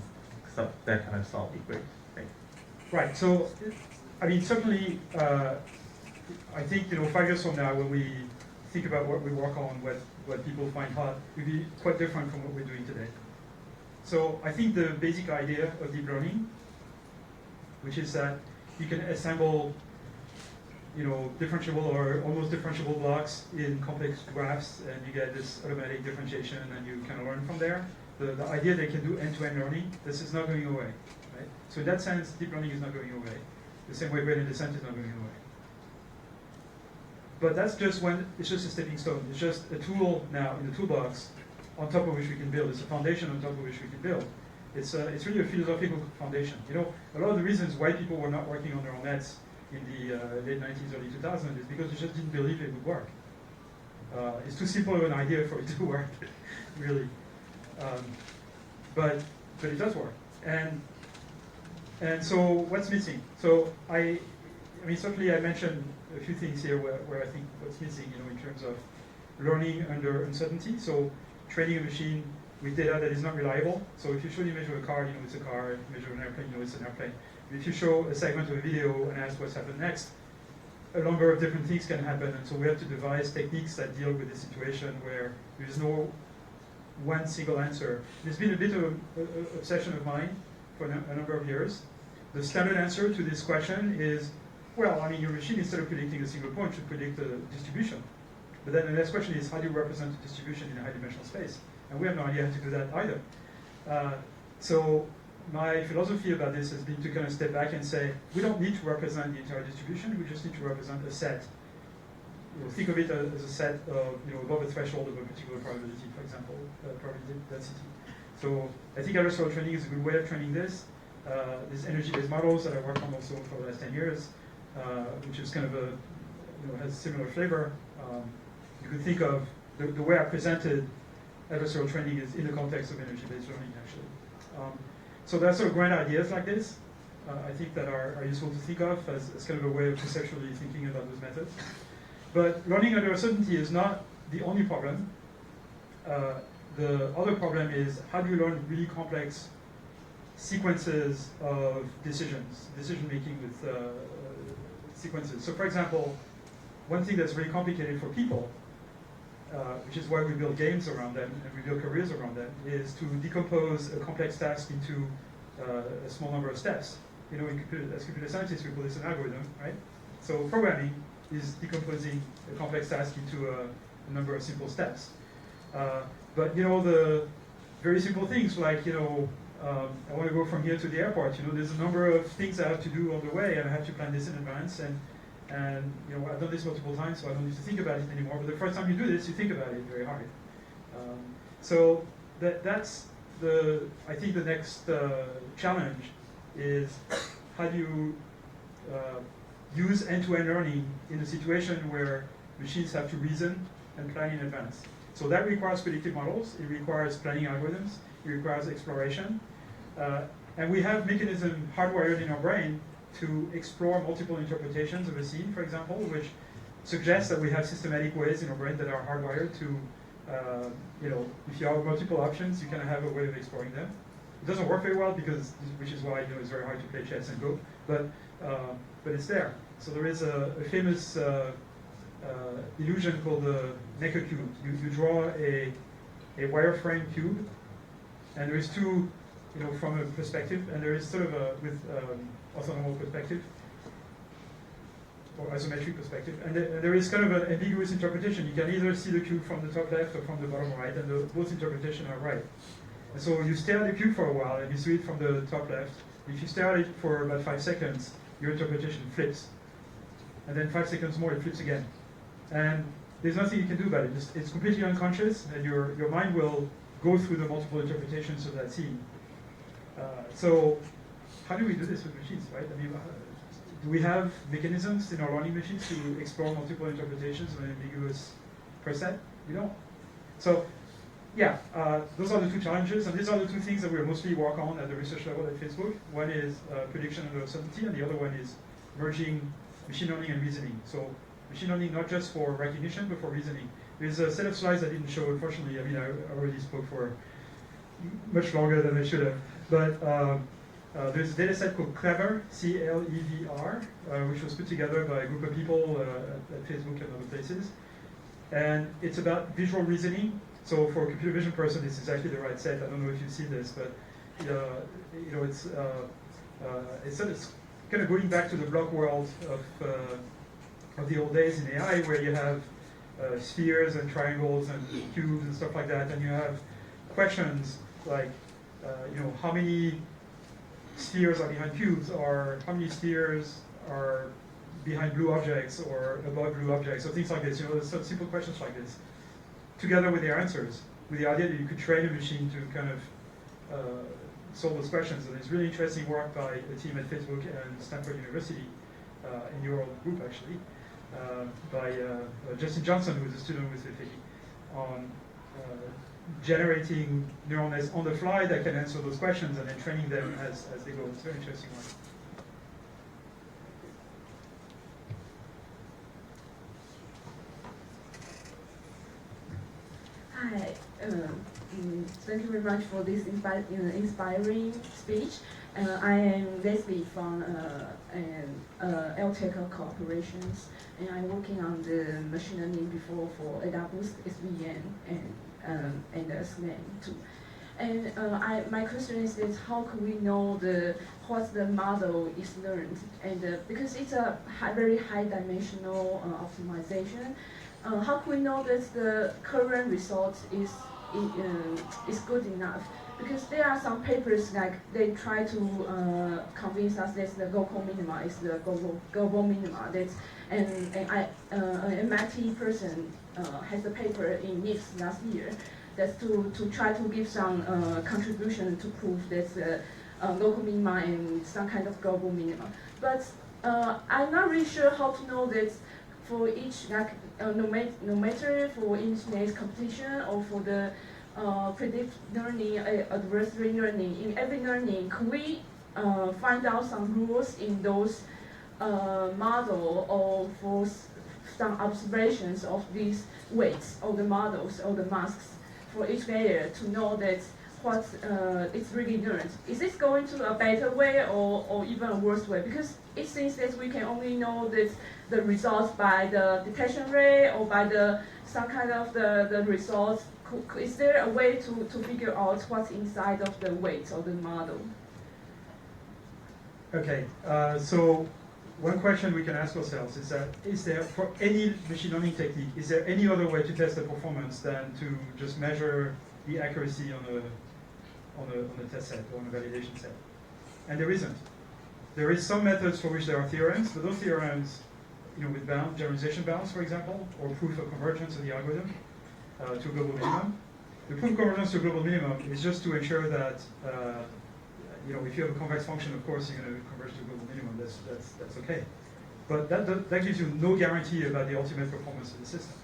S6: stuff that kind of solve would be great. Thank you.
S3: Right. So, I mean, certainly, I think 5 years from now, when we think about what we work on, what people find hard, will be quite different from what we're doing today. So, I think the basic idea of deep learning, which is that you can assemble, differentiable or almost differentiable blocks in complex graphs, and you get this automatic differentiation, and you kind of learn from there. The idea they can do end-to-end learning, this is not going away, right? So in that sense, deep learning is not going away. The same way gradient descent is not going away. But that's just it's just a stepping stone. It's just a tool now in the toolbox on top of which we can build. It's a foundation on top of which we can build. It's really a philosophical foundation. A lot of the reasons why people were not working on neural nets in the late 90s, early 2000s is because they just didn't believe it would work. It's too simple of an idea for it to work, really. But it does work. And so what's missing? So I mean, certainly I mentioned a few things here where I think what's missing, in terms of learning under uncertainty. So training a machine with data that is not reliable. So if you show the image of a car, it's a car. If you measure an airplane, it's an airplane. If you show a segment of a video and ask what's happened next, a number of different things can happen. And so we have to devise techniques that deal with the situation where there is no one single answer. There's been a bit of an obsession of mine for a number of years. The standard answer to this question is, well, I mean, your machine, instead of predicting a single point, should predict a distribution. But then the next question is, how do you represent a distribution in a high-dimensional space? And we have no idea how to do that either. So my philosophy about this has been to kind of step back and say, we don't need to represent the entire distribution, we just need to represent a set. Think of it as a set of, above a threshold of a particular probability, for example, probability density. So I think adversarial training is a good way of training this. There's energy-based models that I worked on also for the last 10 years, which is kind of has a similar flavor. You could think of the way I presented adversarial training is in the context of energy-based learning, actually. So there are sort of grand ideas like this, I think, that are useful to think of as kind of a way of conceptually thinking about those methods. But learning under uncertainty is not the only problem. The other problem is, how do you learn really complex sequences of decision-making with sequences? So for example, one thing that's very complicated for people, which is why we build games around them and we build careers around them, is to decompose a complex task into a small number of steps. As computer scientists, we call this an algorithm, right? So programming is decomposing a complex task into a number of simple steps. But the very simple things like, I want to go from here to the airport. There's a number of things I have to do on the way, and I have to plan this in advance. And I've done this multiple times, so I don't need to think about it anymore. But the first time you do this, you think about it very hard. So that's I think the next challenge is how do you use end-to-end learning in a situation where machines have to reason and plan in advance. So that requires predictive models, it requires planning algorithms, it requires exploration. And we have mechanisms hardwired in our brain to explore multiple interpretations of a scene, for example, which suggests that we have systematic ways in our brain that are hardwired to, if you have multiple options, you kind of have a way of exploring them. It doesn't work very well which is why it's very hard to play chess and Go, but it's there. So there is a famous illusion called the Necker cube. You draw a wireframe cube, and there is two, from a perspective, and there is sort of with orthonormal perspective or isometric perspective, and there is kind of an ambiguous interpretation. You can either see the cube from the top left or from the bottom right, and both interpretations are right. And so you stare at the cube for a while, and you see it from the top left. If you stare at it for about 5 seconds, your interpretation flips. And then 5 seconds more, it flips again. And there's nothing you can do about it. It's completely unconscious, and your mind will go through the multiple interpretations of that scene. So how do we do this with machines, right? I mean, do we have mechanisms in our learning machines to explore multiple interpretations of an ambiguous preset? We don't. So yeah, those are the two challenges, and these are the two things that we mostly work on at the research level at Facebook. One is prediction under uncertainty, and the other one is merging machine learning and reasoning. So machine learning not just for recognition, but for reasoning. There's a set of slides I didn't show, unfortunately. I mean, I already spoke for much longer than I should have. But there's a data set called Clever, C-L-E-V-R, which was put together by a group of people at Facebook and other places. And it's about visual reasoning. So for a computer vision person, it's exactly the right set. I don't know if you see this, but it's kind of going back to the block world of the old days in AI, where you have spheres and triangles and cubes and stuff like that, and you have questions like, how many spheres are behind cubes, or how many spheres are behind blue objects or above blue objects, or things like this. There's some simple questions like this, together with their answers, with the idea that you could train a machine to kind of solve those questions. And there's really interesting work by a team at Facebook and Stanford University, in your own group actually, by Justin Johnson, who is a student with FAI, on generating neural nets on the fly that can answer those questions and then training them as they go. It's a very interesting one.
S7: Hi, thank you very much for this inspiring speech. I am Leslie from LTech Corporations, and I'm working on the machine learning before for AWS, SVN, and SNAM too. And my question is that how can we know what the model is learned? And because it's a very high dimensional optimization, how can we know that the current result is good enough? Because there are some papers like they try to convince us that the global minima is the global minima. An MIT person has a paper in NIPS last year that's to try to give some contribution to prove that local minima and some kind of global minima. But I'm not really sure how to know that for each, no matter for internet competition or for the predictive learning, adversary learning, in every learning, can we find out some rules in those model or for some observations of these weights or the models or the masks for each layer to know that what it's really learned? Is this going to a better way or even a worse way? Because it seems that we can only know that the results by the detection rate or by some kind of the results. Is there a way to figure out what's inside of the weights of the model?
S3: Okay, so one question we can ask ourselves is there, for any machine learning technique, is there any other way to test the performance than to just measure the accuracy on the test set or on the validation set? And there isn't. There is some methods for which there are theorems, but those theorems, with generalization bounds, for example, or proof of convergence of the algorithm to a global minimum, The proof of convergence to a global minimum is just to ensure that if you have a convex function, of course you're going to converge to a global minimum. That's okay. But that gives you no guarantee about the ultimate performance of the system.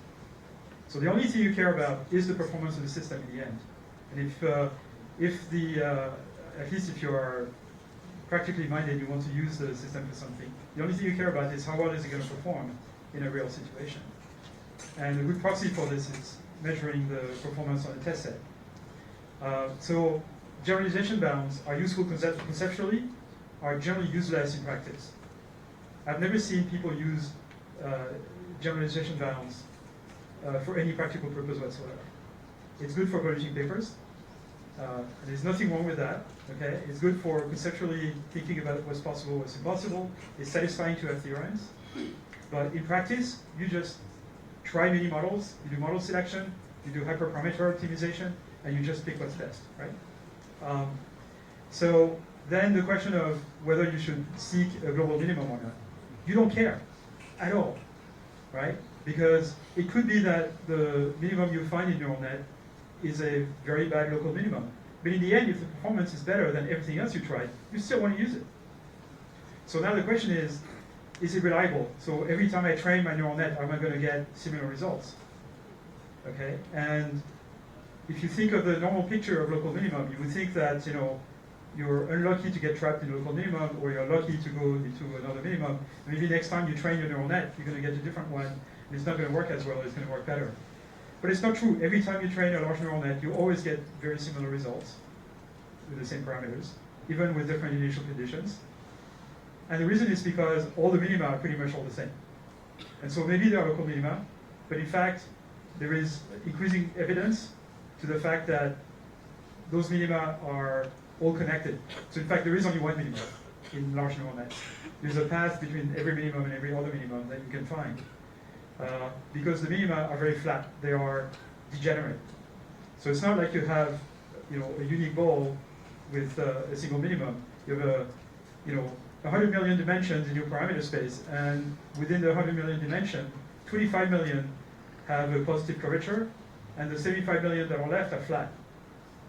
S3: So the only thing you care about is the performance of the system in the end. And at least if you are practically minded, you want to use the system for something, the only thing you care about is how well is it going to perform in a real situation. And a good proxy for this is measuring the performance on a test set. So generalization bounds are useful conceptually, are generally useless in practice. I've never seen people use generalization bounds for any practical purpose whatsoever. It's good for publishing papers. There's nothing wrong with that. Okay, it's good for conceptually thinking about what's possible, what's impossible. It's satisfying to have theorems. But in practice, you just try many models. You do model selection. You do hyperparameter optimization, and you just pick what's best, right? So then the question of whether you should seek a global minimum or not, you don't care at all, right? Because it could be that the minimum you find in neural net is a very bad local minimum. But in the end, if the performance is better than everything else you tried, you still want to use it. So now the question is it reliable? So every time I train my neural net, am I going to get similar results? Okay, and if you think of the normal picture of local minimum, you would think that you're unlucky to get trapped in local minimum, or you're lucky to go into another minimum. Maybe next time you train your neural net, you're going to get a different one, and it's not going to work as well, it's going to work better. But it's not true. Every time you train a large neural net, you always get very similar results with the same parameters, even with different initial conditions. And the reason is because all the minima are pretty much all the same. And so maybe there are local minima, but in fact, there is increasing evidence to the fact that those minima are all connected. So in fact, there is only one minimum in large neural nets. There's a path between every minimum and every other minimum that you can find. Because the minima are very flat, they are degenerate. So it's not like you have, a unique ball with a single minimum. You have 100 million dimensions in your parameter space, and within the 100 million dimension, 25 million have a positive curvature, and the 75 million that are left are flat.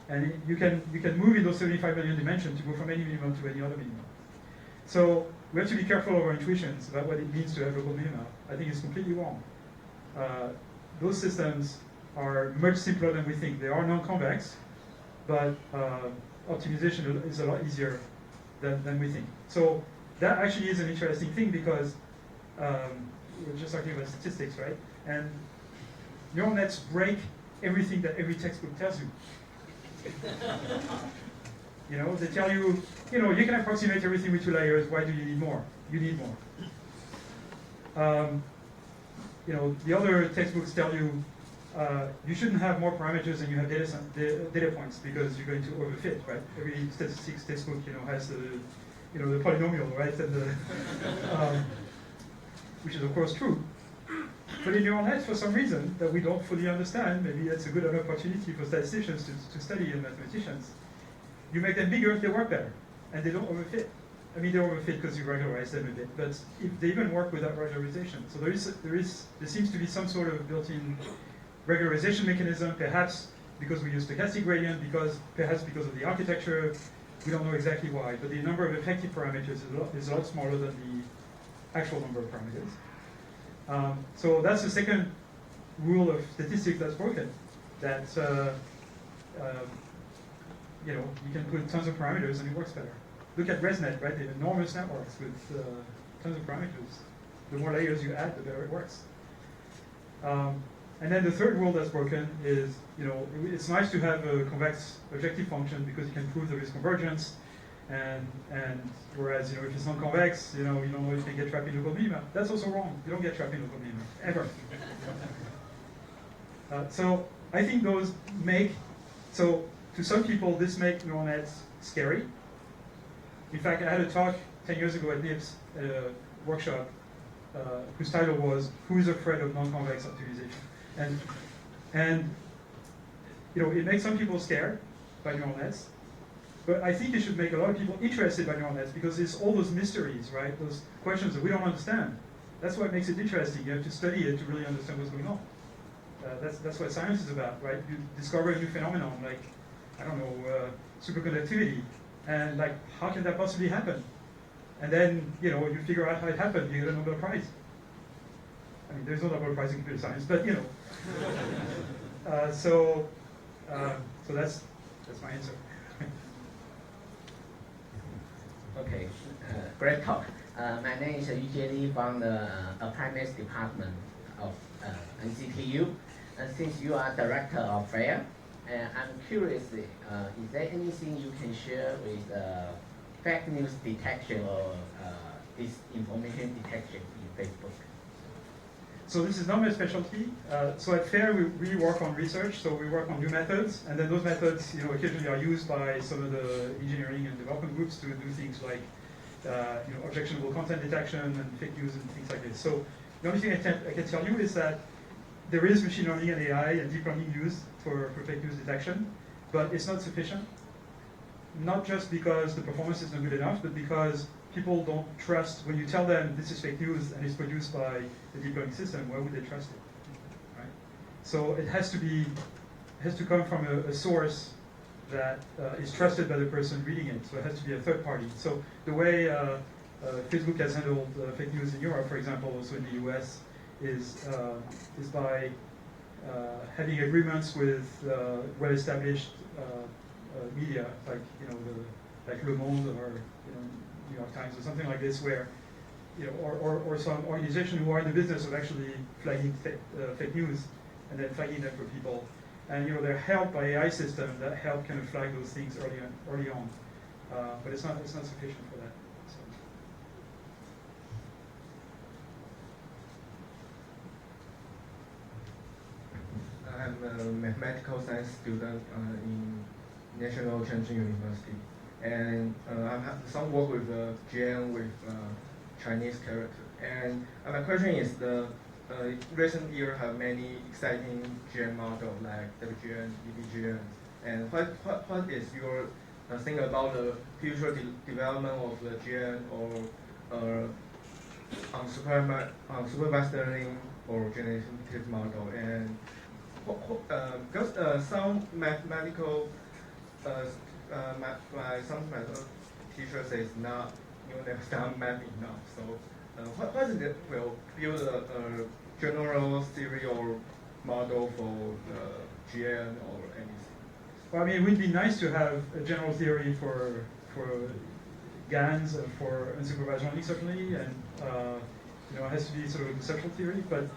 S3: And you can move in those 75 million dimensions to go from any minimum to any other minimum. So we have to be careful of our intuitions about what it means to have local minima. I think it's completely wrong. Those systems are much simpler than we think. They are non-convex, but optimization is a lot easier than we think. So that actually is an interesting thing because we're just talking about statistics, right? And neural nets break everything that every textbook tells you. They tell you, you can approximate everything with 2 layers. Why do you need more? You need more. The other textbooks tell you you shouldn't have more parameters than you have data points because you're going to overfit, right? Every statistics textbook, has the polynomial, right? And which is of course true. But in neural nets, for some reason that we don't fully understand, maybe it's a good opportunity for statisticians to study and mathematicians. You make them bigger if they work better, and they don't overfit. I mean, they overfit because you regularize them a bit, but if they even work without regularization. So there seems to be some sort of built-in regularization mechanism, perhaps because we use stochastic gradient, perhaps because of the architecture. We don't know exactly why, but the number of effective parameters is a lot smaller than the actual number of parameters. So that's the second rule of statistics that's broken. That you can put tons of parameters and it works better. Look at ResNet, right? They have enormous networks with tons of parameters. The more layers you add, the better it works. And then the third rule that's broken is, it's nice to have a convex objective function because you can prove there is convergence. And whereas, if it's non-convex, you don't know if you can get trapped in local minima. That's also wrong. You don't get trapped in local minima, ever. So I think those to some people, this makes neural nets scary. In fact, I had a talk 10 years ago at NIPS, at a workshop, whose title was, "Who is afraid of non-convex optimization?" And it makes some people scared by neural nets. But I think it should make a lot of people interested by neural nets because it's all those mysteries, right? Those questions that we don't understand. That's what makes it interesting. You have to study it to really understand what's going on. that's what science is about, right? You discover a new phenomenon, like, I don't know, superconductivity, and like, how can that possibly happen? And then, you know, you figure out how it happened, you get a Nobel Prize. I mean, there's no Nobel Prize in computer science, but you know. So that's my answer.
S5: Okay, great talk. My name is Yu Jieli from the Applied Maths Department of NCTU. And since you are director of FAIR, I'm curious, is there anything you can share with fake news detection or disinformation detection in Facebook?
S3: So this is not my specialty. So at FAIR, we work on research, so we work on new methods, and then those methods, you know, occasionally are used by some of the engineering and development groups to do things like, you know, objectionable content detection and fake news and things like this. So the only thing I can tell you is that there is machine learning and AI and deep learning used for fake news detection, but it's not sufficient. Not just because the performance is not good enough, but because people don't trust, when you tell them this is fake news and it's produced by the deep learning system, why would they trust it, right? So it has to come from a source that is trusted by the person reading it. So it has to be a third party. So the way Facebook has handled fake news in Europe, for example, also in the US, is by having agreements with well-established media, like, you know, like Le Monde or, you know, New York Times or something like this, where, you know, or some organization who are in the business of actually flagging fake news and then flagging them for people. And, you know, they're helped by AI systems that help kind of flag those things early on. But it's not sufficient for that. So.
S5: I'm a mathematical science student in National Chengchi University. And I have some work with GN with Chinese character. And my question is, the recent year have many exciting GN models like WGN, EVGN. And what is your thing about the future development of the GN or supervised learning or generative model? And because some mathematical some teacher says not, you know, there's not math enough. So what is it will build a general theory or model for GN or anything?
S3: Well, I mean, it would be nice to have a general theory for GANs and for unsupervised learning, certainly, and you know, it has to be sort of a conceptual theory. But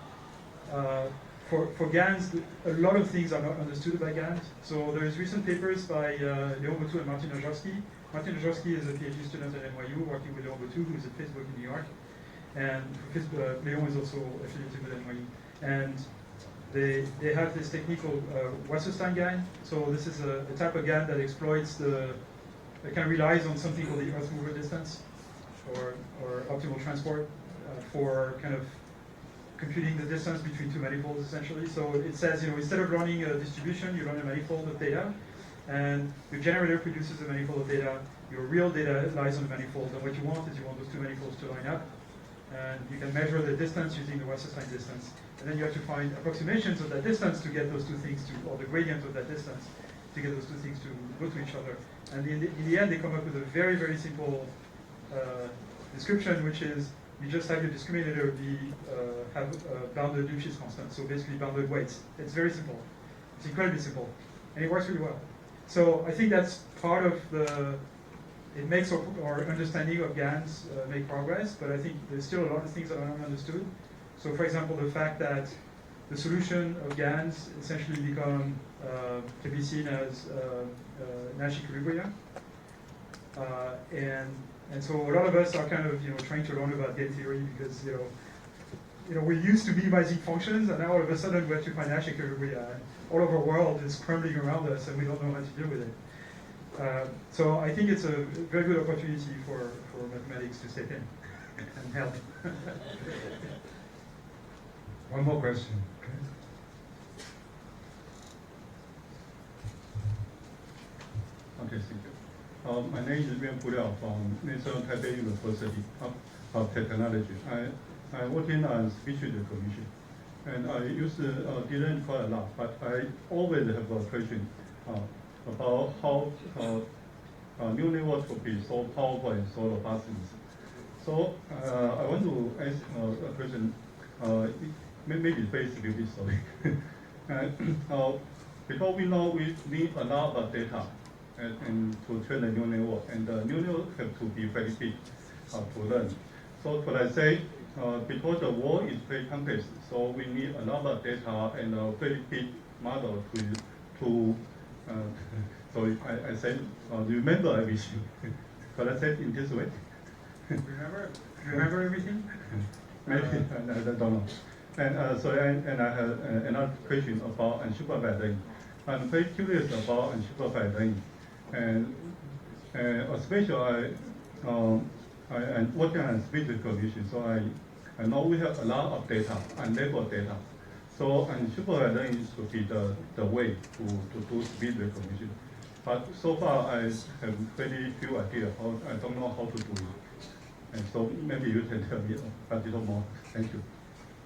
S3: for GANs, a lot of things are not understood by GANs. So there's recent papers by Leon Botou and Martin Ojorsky. Martin Ojorsky is a PhD student at NYU working with Leon Botou, who's at Facebook in New York. And Leon is also affiliated with NYU. And they have this technique called Wasserstein GAN. So this is a type of GAN that exploits that kind of relies on something called the Earth mover distance or optimal transport for kind of computing the distance between two manifolds, essentially. So it says, you know, instead of running a distribution, you run a manifold of data, and your generator produces a manifold of data. Your real data lies on the manifold, and what you want is you want those two manifolds to line up, and you can measure the distance using the Wasserstein distance, and then you have to find approximations of that distance to get those two things to, or the gradient of that distance, to get those two things to go to each other. And in the end, they come up with a very, very simple description, which is you just have your discriminator have bounded Lipschitz constant, so basically bounded weights. It's very simple. It's incredibly simple, and it works really well. So I think that's part of it makes our understanding of GANs make progress, but I think there's still a lot of things that are not understood. So for example, the fact that the solution of GANs essentially can be seen as Nash equilibria. And so a lot of us are kind of, you know, trying to learn about game theory because, you know, we used to be Ising functions, and now all of a sudden we have to find Nash equilibria. And all of our world is crumbling around us, and we don't know how to deal with it. So I think it's a very good opportunity for mathematics to step in and help.
S2: One more question.
S8: Okay, thank you. My name is Yuan Liao from National Taipei University of Technology. I working on speech recognition. and I use DLN quite a lot, but I always have a question about how neural networks will be so powerful and so robust. So I want to ask a question, maybe based a little bit, sorry. Because we know we need a lot of data and to train the neural network, and the neural network have to be very big to learn. So could I say, because the world is very complex, so we need a lot of data and a very big model to so I said, remember everything. Could I say it in this way?
S3: Remember everything?
S8: Maybe, I don't know. And so and I have another question about unsupervised learning. I'm very curious about unsupervised learning, and especially I'm working on speech recognition, so I know we have a lot of data, unlabeled data. So unsupervised learning should be the way to do speech recognition. But so far I have very few ideas. I don't know how to do it. And so maybe you can tell me a little more. Thank you.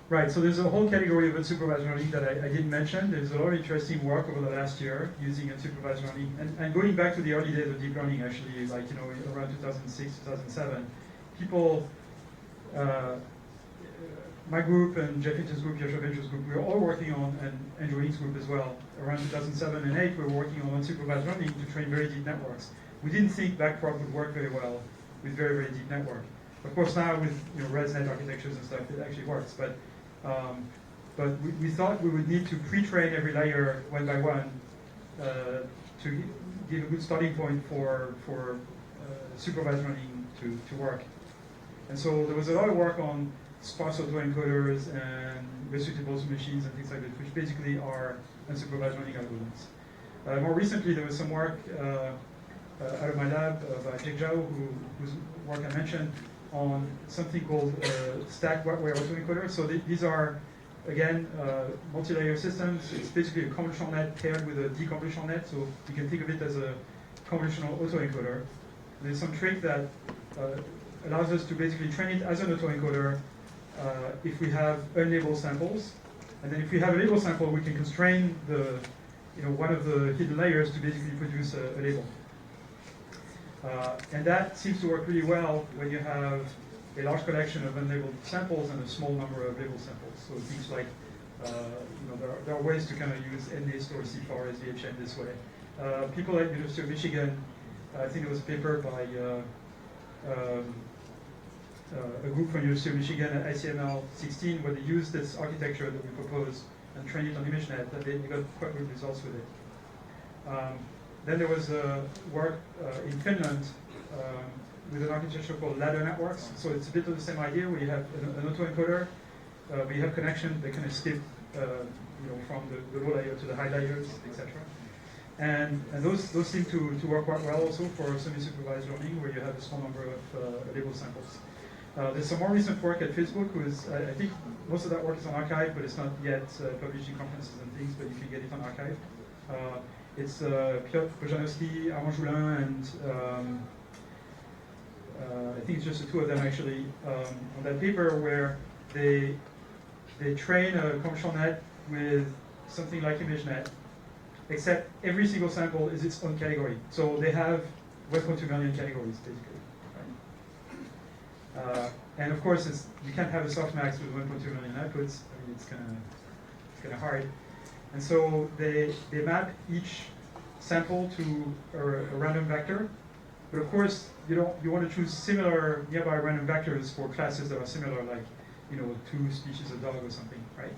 S3: Right, so there's a whole category of unsupervised learning that I didn't mention. There's a lot of interesting work over the last year using unsupervised learning. And going back to the early days of deep learning, actually, like, you know, around 2006, 2007, people, my group and Jeff Hinton's group, Yasha Venture's group, we were all working on, and Andrew Ng's group as well, around 2007 and 2008, we were working on unsupervised learning to train very deep networks. We didn't think backprop would work very well with very, very deep network. Of course, now with ResNet architectures and stuff, it actually works. But we thought we would need to pre-train every layer one by one to give a good starting point for supervised learning to work. And so there was a lot of work on sparse autoencoders and restricted Boltzmann machines and things like that, which basically are unsupervised learning algorithms. More recently, there was some work out of my lab by Jake Zhao, whose work I mentioned, on something called stacked wire autoencoders. So these are, again, multi-layer systems. It's basically a convolutional net paired with a deconvolutional net. So you can think of it as a convolutional autoencoder. There's some trick that allows us to basically train it as an autoencoder if we have unlabeled samples. And then if we have a label sample, we can constrain one of the hidden layers to basically produce a label. And that seems to work really well when you have a large collection of unlabeled samples and a small number of labeled samples. So things like, there are ways to kind of use NNIST or CFAR as VHM this way. People at University of Michigan, I think it was a paper by a group from University of Michigan at ICML 16, where they used this architecture that we proposed and trained it on ImageNet, and they got quite good results with it. Then there was work in Finland with an architecture called ladder networks. So it's a bit of the same idea where you have an autoencoder, but you have connection that kind of skip from the low layer to the high layers, etc. And those seem to work quite well also for semi-supervised learning, where you have a small number of label samples. There's some more recent work at Facebook, I think most of that work is on arXiv, but it's not yet published in conferences and things, but you can get it on arXiv. It's Piotr Bojanowski, Armand Joulin, and I think it's just the two of them actually on that paper where they train a convolutional net with something like ImageNet, except every single sample is its own category. So they have 1.2 million categories basically. Right? And of course, you can't have a softmax with 1.2 million outputs. I mean, it's kind of hard. And so they map each sample to a random vector. But of course, you want to choose similar nearby random vectors for classes that are similar, like 2 species of dog or something, right?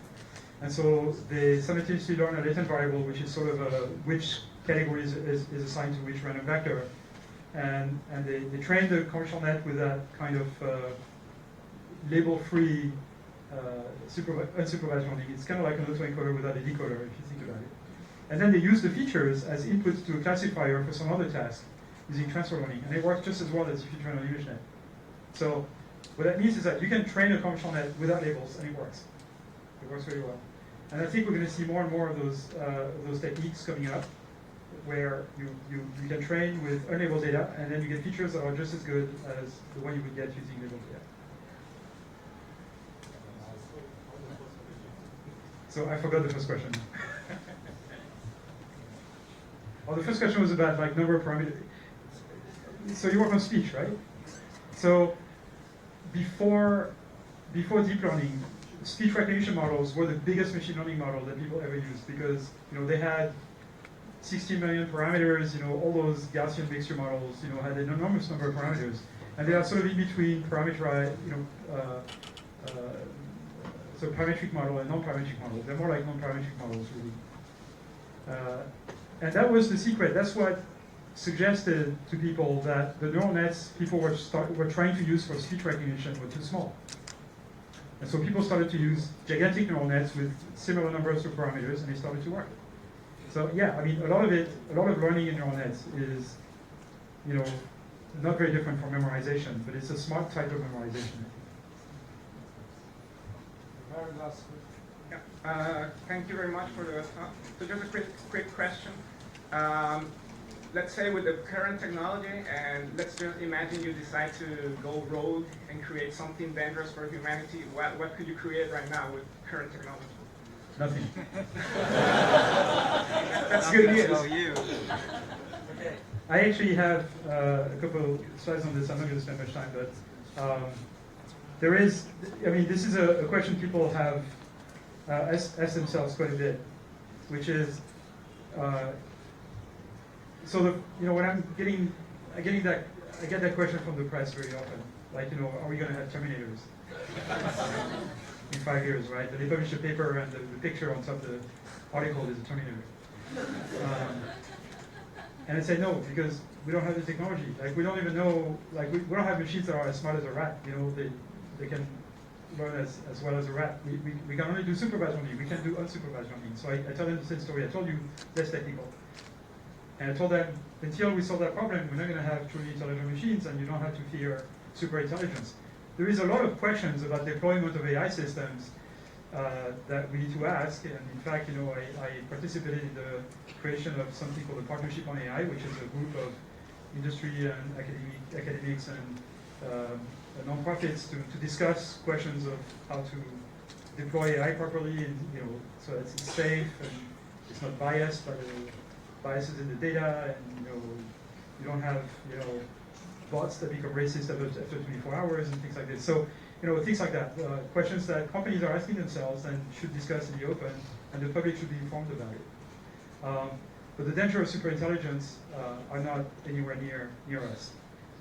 S3: And so they simultaneously learn a latent variable, which is sort of which category is assigned to which random vector. And they train the convolutional net with that kind of label-free unsupervised learning. It's kind of like an autoencoder without a decoder, if you think about it. And then they use the features as inputs to a classifier for some other task using transfer learning. And it works just as well as if you train on ImageNet. So what that means is that you can train a convolutional net without labels, and it works. It works very well. And I think we're going to see more and more of those techniques coming up, where you can train with unlabeled data, and then you get features that are just as good as the one you would get using labeled data. So I forgot the first question. Oh, the first question was about like number of parameters. So you work on speech, right? So before deep learning, speech recognition models were the biggest machine learning model that people ever used because they had 60 million parameters. All those Gaussian mixture models had an enormous number of parameters, and they are sort of in between parameterized, so parametric model and non-parametric model. They're more like non-parametric models, really. And that was the secret. That's what suggested to people that the neural nets people were trying to use for speech recognition were too small. And so people started to use gigantic neural nets with similar numbers of parameters, and they started to work. So yeah, I mean, a lot of learning in neural nets is, not very different from memorization, but it's a smart type of memorization.
S9: Very last. Yeah. Thank you very much for the. So just a quick question. Let's say with the current technology, and let's just imagine you decide to go rogue and create something dangerous for humanity. What could you create right now with current technology?
S3: Nothing.
S9: That's good news.
S3: Okay. I actually have a couple of slides on this. I'm not going to spend much time, but there is. I mean, this is a question people have asked themselves quite a bit, which is. So when I get that question from the press very often, like are we going to have Terminators in 5 years, right? And they publish a paper and the picture on top of the article is a Terminator. And I say no, because we don't have the technology. Like we don't even know, like we don't have machines that are as smart as a rat. They can learn as well as a rat. We can only do supervised learning. We can't do unsupervised learning. So I tell them the same story. I told you less technical. And I told them, until we solve that problem, we're not going to have truly intelligent machines, and you don't have to fear super intelligence. There is a lot of questions about deployment of AI systems that we need to ask. And in fact, I participated in the creation of something called the Partnership on AI, which is a group of industry and academics and nonprofits to discuss questions of how to deploy AI properly, and so that it's safe and it's not biased by the biases in the data, and you don't have bots that become racist after 24 hours and things like this. So things like that, questions that companies are asking themselves and should discuss in the open, and the public should be informed about it. But the danger of superintelligence are not anywhere near us.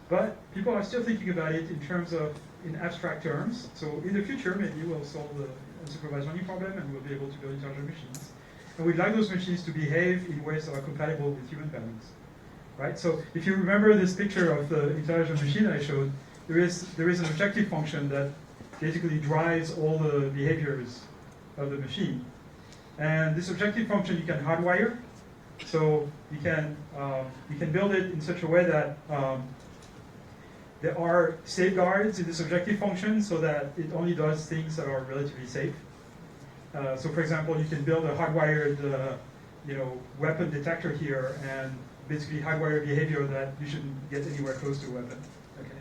S3: But people are still thinking about it in abstract terms. So in the future, maybe we'll solve the unsupervised learning problem, and we'll be able to build intelligent machines. And we'd like those machines to behave in ways that are compatible with human values, right? So if you remember this picture of the intelligent machine I showed, there is an objective function that basically drives all the behaviors of the machine. And this objective function you can hardwire. So you can build it in such a way that there are safeguards in this objective function so that it only does things that are relatively safe. So for example, you can build a hardwired weapon detector here and basically hardwire behavior that you shouldn't get anywhere close to a weapon. Okay,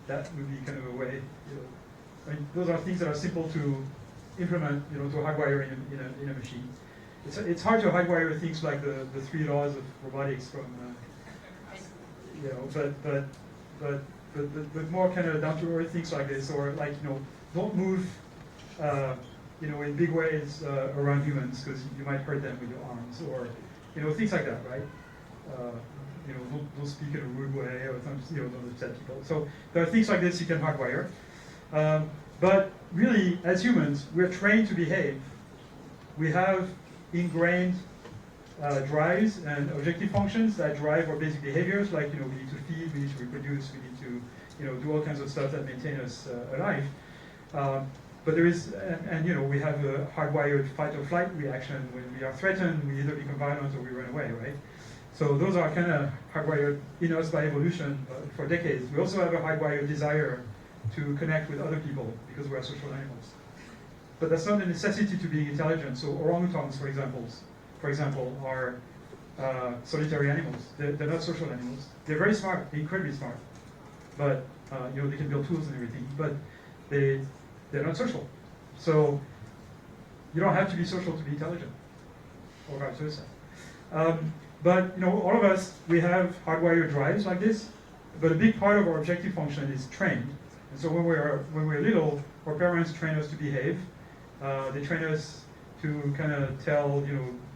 S3: that would be kind of a way. I mean, those are things that are simple to implement, to hardwire in a machine. It's hard to hardwire things like the 3 laws of robotics from, but more kind of down to earth things like this, or like don't move. In big ways around humans because you might hurt them with your arms, or things like that, right? Don't speak in a rude way, or don't upset people. So there are things like this you can hardwire. But really, as humans, we're trained to behave. We have ingrained drives and objective functions that drive our basic behaviors, like we need to feed, we need to reproduce, we need to do all kinds of stuff that maintain us alive. But there is, and we have a hardwired fight or flight reaction. When we are threatened, we either become violent or we run away, right? So those are kind of hardwired in us by evolution for decades. We also have a hardwired desire to connect with other people because we are social animals. But that's not a necessity to being intelligent. So orangutans, for example, are solitary animals. They're not social animals. They're very smart, incredibly smart. But they can build tools and everything. But they're not social. So You don't have to be social to be intelligent, or vice versa. But all of us, we have hardwired drives like this, but a big part of our objective function is trained. And so when we're little, our parents train us to behave. They train us to kind of tell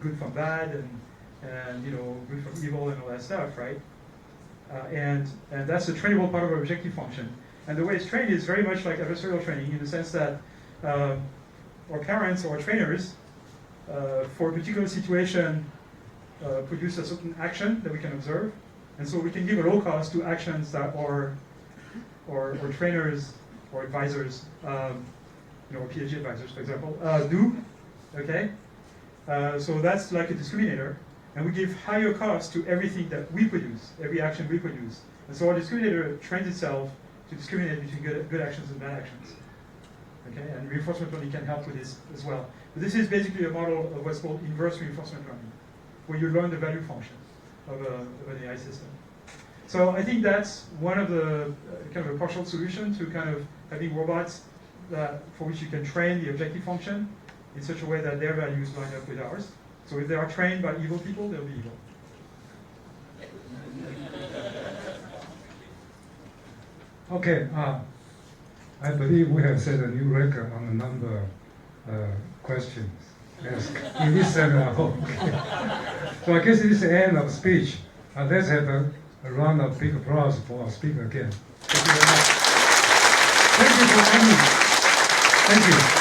S3: good from bad and good from evil and all that stuff, right? And that's a trainable part of our objective function. And the way it's trained is very much like adversarial training in the sense that our parents or our trainers, for a particular situation, produce a certain action that we can observe. And so we can give a low cost to actions that our trainers or advisors, PhD advisors, for example, do. Okay? So that's like a discriminator. And we give higher cost to everything that we produce, every action we produce. And so our discriminator trains itself to discriminate between good actions and bad actions. Okay? And reinforcement learning can help with this as well. But this is basically a model of what's called inverse reinforcement learning, where you learn the value function of an AI system. So I think that's one of the kind of a partial solution to kind of having robots for which you can train the objective function in such a way that their values line up with ours. So if they are trained by evil people, they'll be evil.
S2: Okay, I believe we have set a new record on the number of questions asked in this seminar. Okay. So I guess this is the end of the speech. Let's have a round of big applause for our speaker again. Thank you very much. Thank you for coming. Thank you.